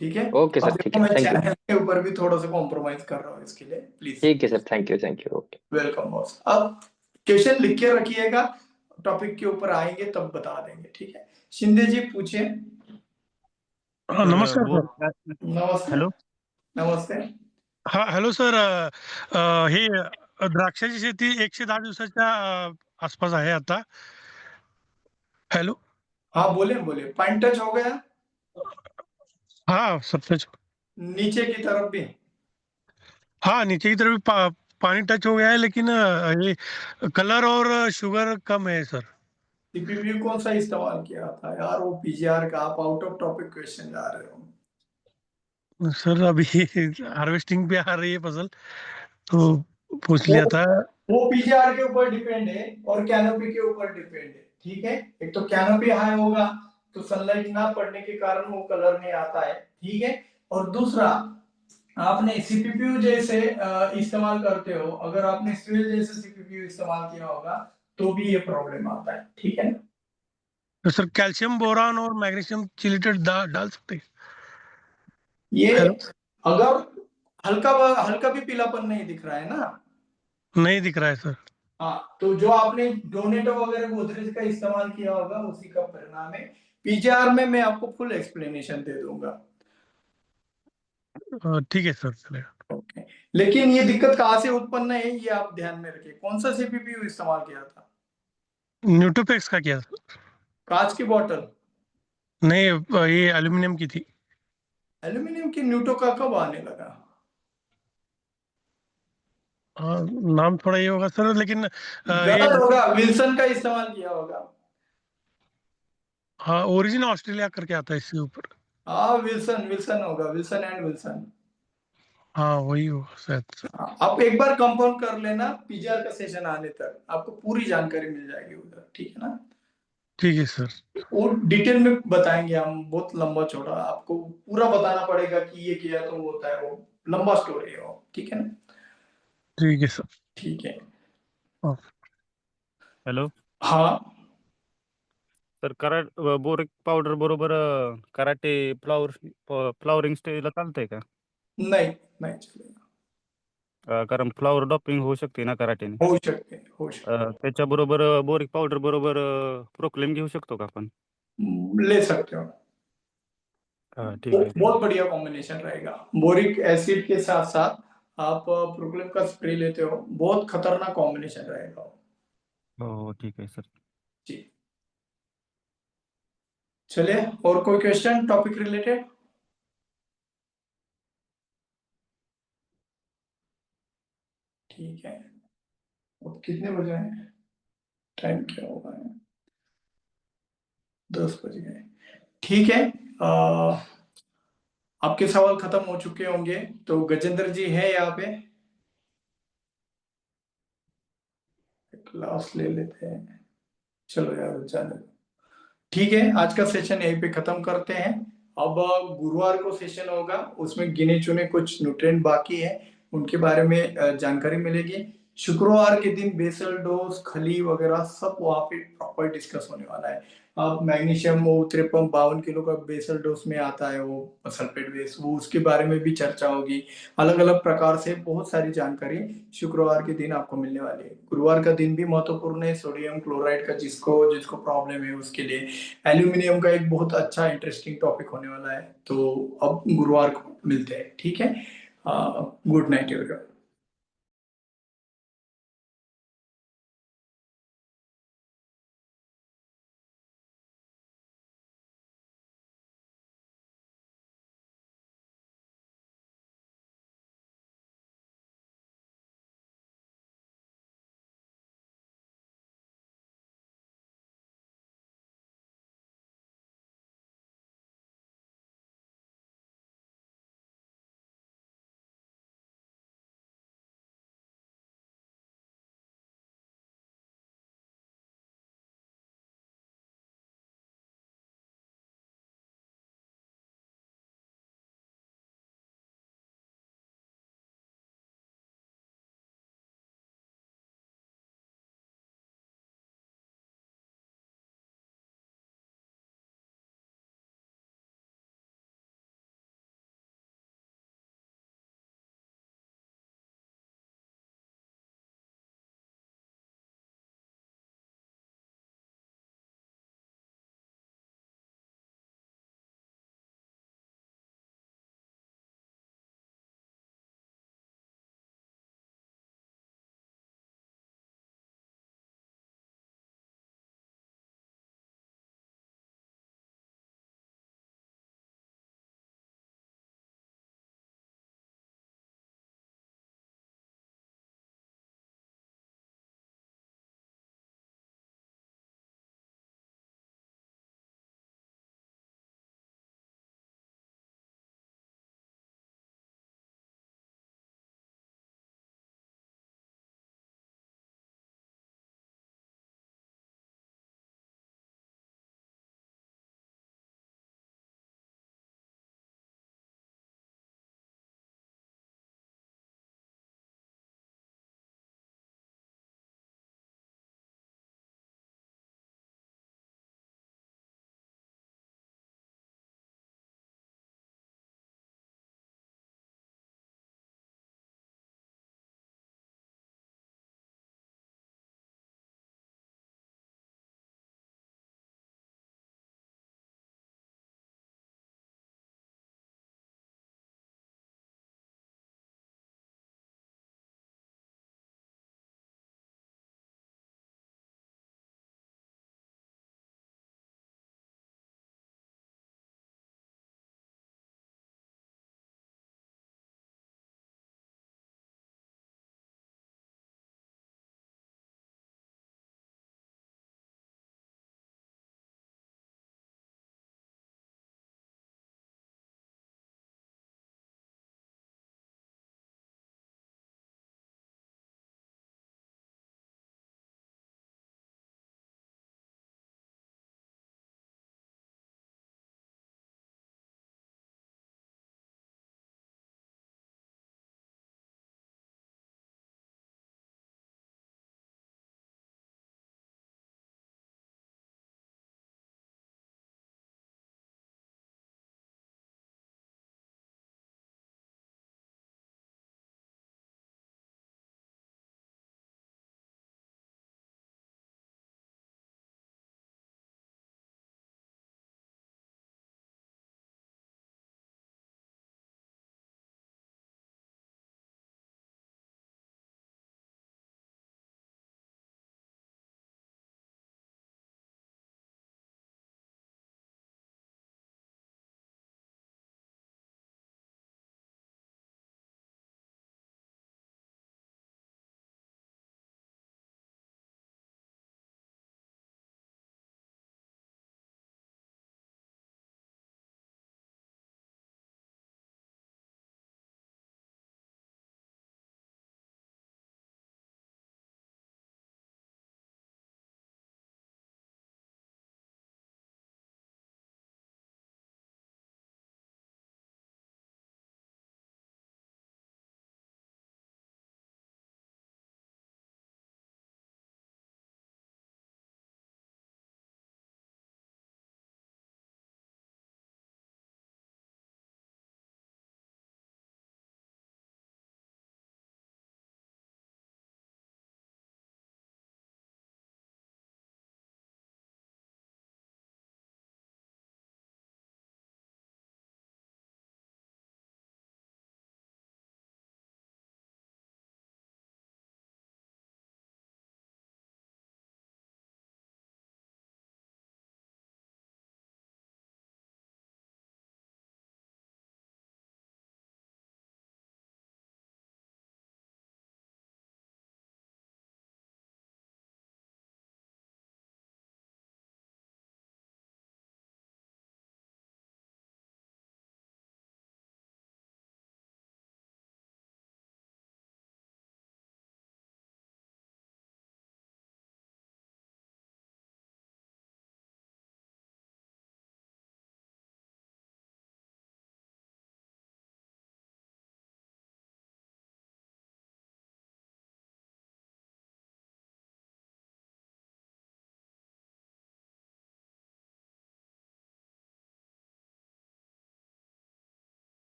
ठीक है। ओके अब सर, ठीक देखो, है, मैं थैंक यू। चैनल के ऊपर भी थोड़ा सा कॉम्प्रोमाइज कर रहा हूँ इसके लिए, प्लीज। ठीक है sir, thank you okay. Welcome boss. अब क्वेश्चन लिख के रखिएगा, टॉपिक के ऊपर आएंगे तब बता देंगे। ठीक है, शिंदे जी पूछिए। हाँ, नमस्कार वो सर। नमस्ते। हॅलो नमस्ते। हा, हॅलो सर. हे द्राक्षाची शेती 110 दिवसाच्या आसपास आहे आता. हॅलो. हाँ बोले बोले, पॉइंट टच हो गया हाँ सर, नीचे की तरफ भी? हाँ, नीचे की तरफ पानी टच हो गया है, लेकिन ये कलर और शुगर कम है सर। सीपीपी कौन सा इस्तेमाल किया था यार? वो पीजीआर का। आप आउट ऑफ टॉपिक क्वेश्चन जा रहे हो। सर अभी हार्वेस्टिंग पे आ रही है फसल, तो पूछ वो लिया था। वो पीजीआर के ऊपर डिपेंड है और कैनोपी के ऊपर डिपेंड है। ठीक है, एक तो कैनोपी हाई होगा तो सनलाइट ना पड़ने के कारण वो कलर नहीं आता है। ठीक है, और दूसरा, आपने सीपीपीयू जैसे इस्तेमाल करते हो, अगर आपने स्टील जैसे सीपीपीयू इस्तेमाल किया होगा तो भी ये प्रॉब्लम आता है। ठीक है ना? तो सर कैल्शियम बोरान और मैग्नीशियम चिलेटेड डाल सकते हैं? ये हेलो। अगर हल्का हल्का भी पीलापन नहीं दिख रहा है ना? नहीं दिख रहा है सर। हाँ, तो जो आपने डोनेटो वगैरह गोदरेज का इस्तेमाल किया होगा उसी का परिणाम है। पीजीआर में मैं आपको फुल एक्सप्लेनेशन दे दूंगा। ठीक है सर, चलेगा। ओके, लेकिन ये दिक्कत कहाँ से उत्पन्न है ये आप ध्यान में रखिए। कौन सा सीपीपीयू इस्तेमाल किया था? न्यूट्रोपेक्स का किया सर। कांच की बोतल? नहीं, ये एल्यूमिनियम की थी। एल्यूमिनियम की न्यूटो का कब आने लगा? नाम थोड़ा ये होगा सर, लेकिन ये गलत होगा, विल्सन का इस्तेमाल किया होगा। हाँ, ओरिजिन ऑस्ट्रेलिया करके आता है इसके ऊपर। हाँ, विल्सन विल्सन होगा, विल्सन एंड विल्सन। हाँ, वही होगा शायद सर। आप एक बार कंफर्म कर लेना, पीजीआर का सेशन आने तक आपको पूरी जानकारी मिल जाएगी उधर। ठीक है ना? ठीक है सर। वो डिटेल में बताएंगे हम, बहुत लंबा चौड़ा, आपको पूरा बताना पड़ेगा कि ये किया तो वो होता है, वो लंबा स्टोरी है वो, ठीक है ना? ठीक है सर। ठीक है। हॅलो हाँ सर, बोरिक पावडर बरोबर कराटे फ्लॉवरिंग स्टेजला चालतंय का? नहीं नहीं चलेगा, कारण फ्लॉवर डॉपिंग होऊ शकते ना कराटेने. होऊ शकते त्याच्याबरोबर बोरिक पावडर बरोबर प्रोक्लेम घेऊ शकतो का आपण? ले सकते हो। ठीक आहे. बहुत बढ़िया कॉम्बिनेशन रहेगा, बोरिक एसिड के साथ साथ आप प्रोक्लेम का स्प्रे लेते हो, बहुत खतरनाक कॉम्बिनेशन रहेगा। हो ठीक आहे सर। जी चलिए, और कोई क्वेश्चन टॉपिक रिलेटेड? ठीक है, अब कितने बजे हैं, टाइम क्या होगा है? 10 बज गए। ठीक है, आपके सवाल खत्म हो चुके होंगे, तो गजेंद्र जी है यहाँ पे, क्लास ले लेते हैं। चलो यार जाने दो। ठीक है, आज का सेशन यहीं पे खत्म करते हैं। अब गुरुवार को सेशन होगा, उसमें गिने चुने कुछ न्यूट्रिएंट बाकी है, उनके बारे में जानकारी मिलेगी। शुक्रवार के दिन बेसल डोज, खली वगैरह सब वहाँ पे प्रॉपर डिस्कस होने वाला है। अब मैग्नीशियम वो 53-52 किलो का बेसल डोज में आता है, वो सल्फेट बेस, वो उसके बारे में भी चर्चा होगी। अलग अलग प्रकार से बहुत सारी जानकारी शुक्रवार के दिन आपको मिलने वाली है। गुरुवार का दिन भी महत्वपूर्ण है, सोडियम क्लोराइड का जिसको प्रॉब्लम है उसके लिए। एल्यूमिनियम का एक बहुत अच्छा इंटरेस्टिंग टॉपिक होने वाला है। तो अब गुरुवार को मिलते हैं, ठीक है? Good night everyone.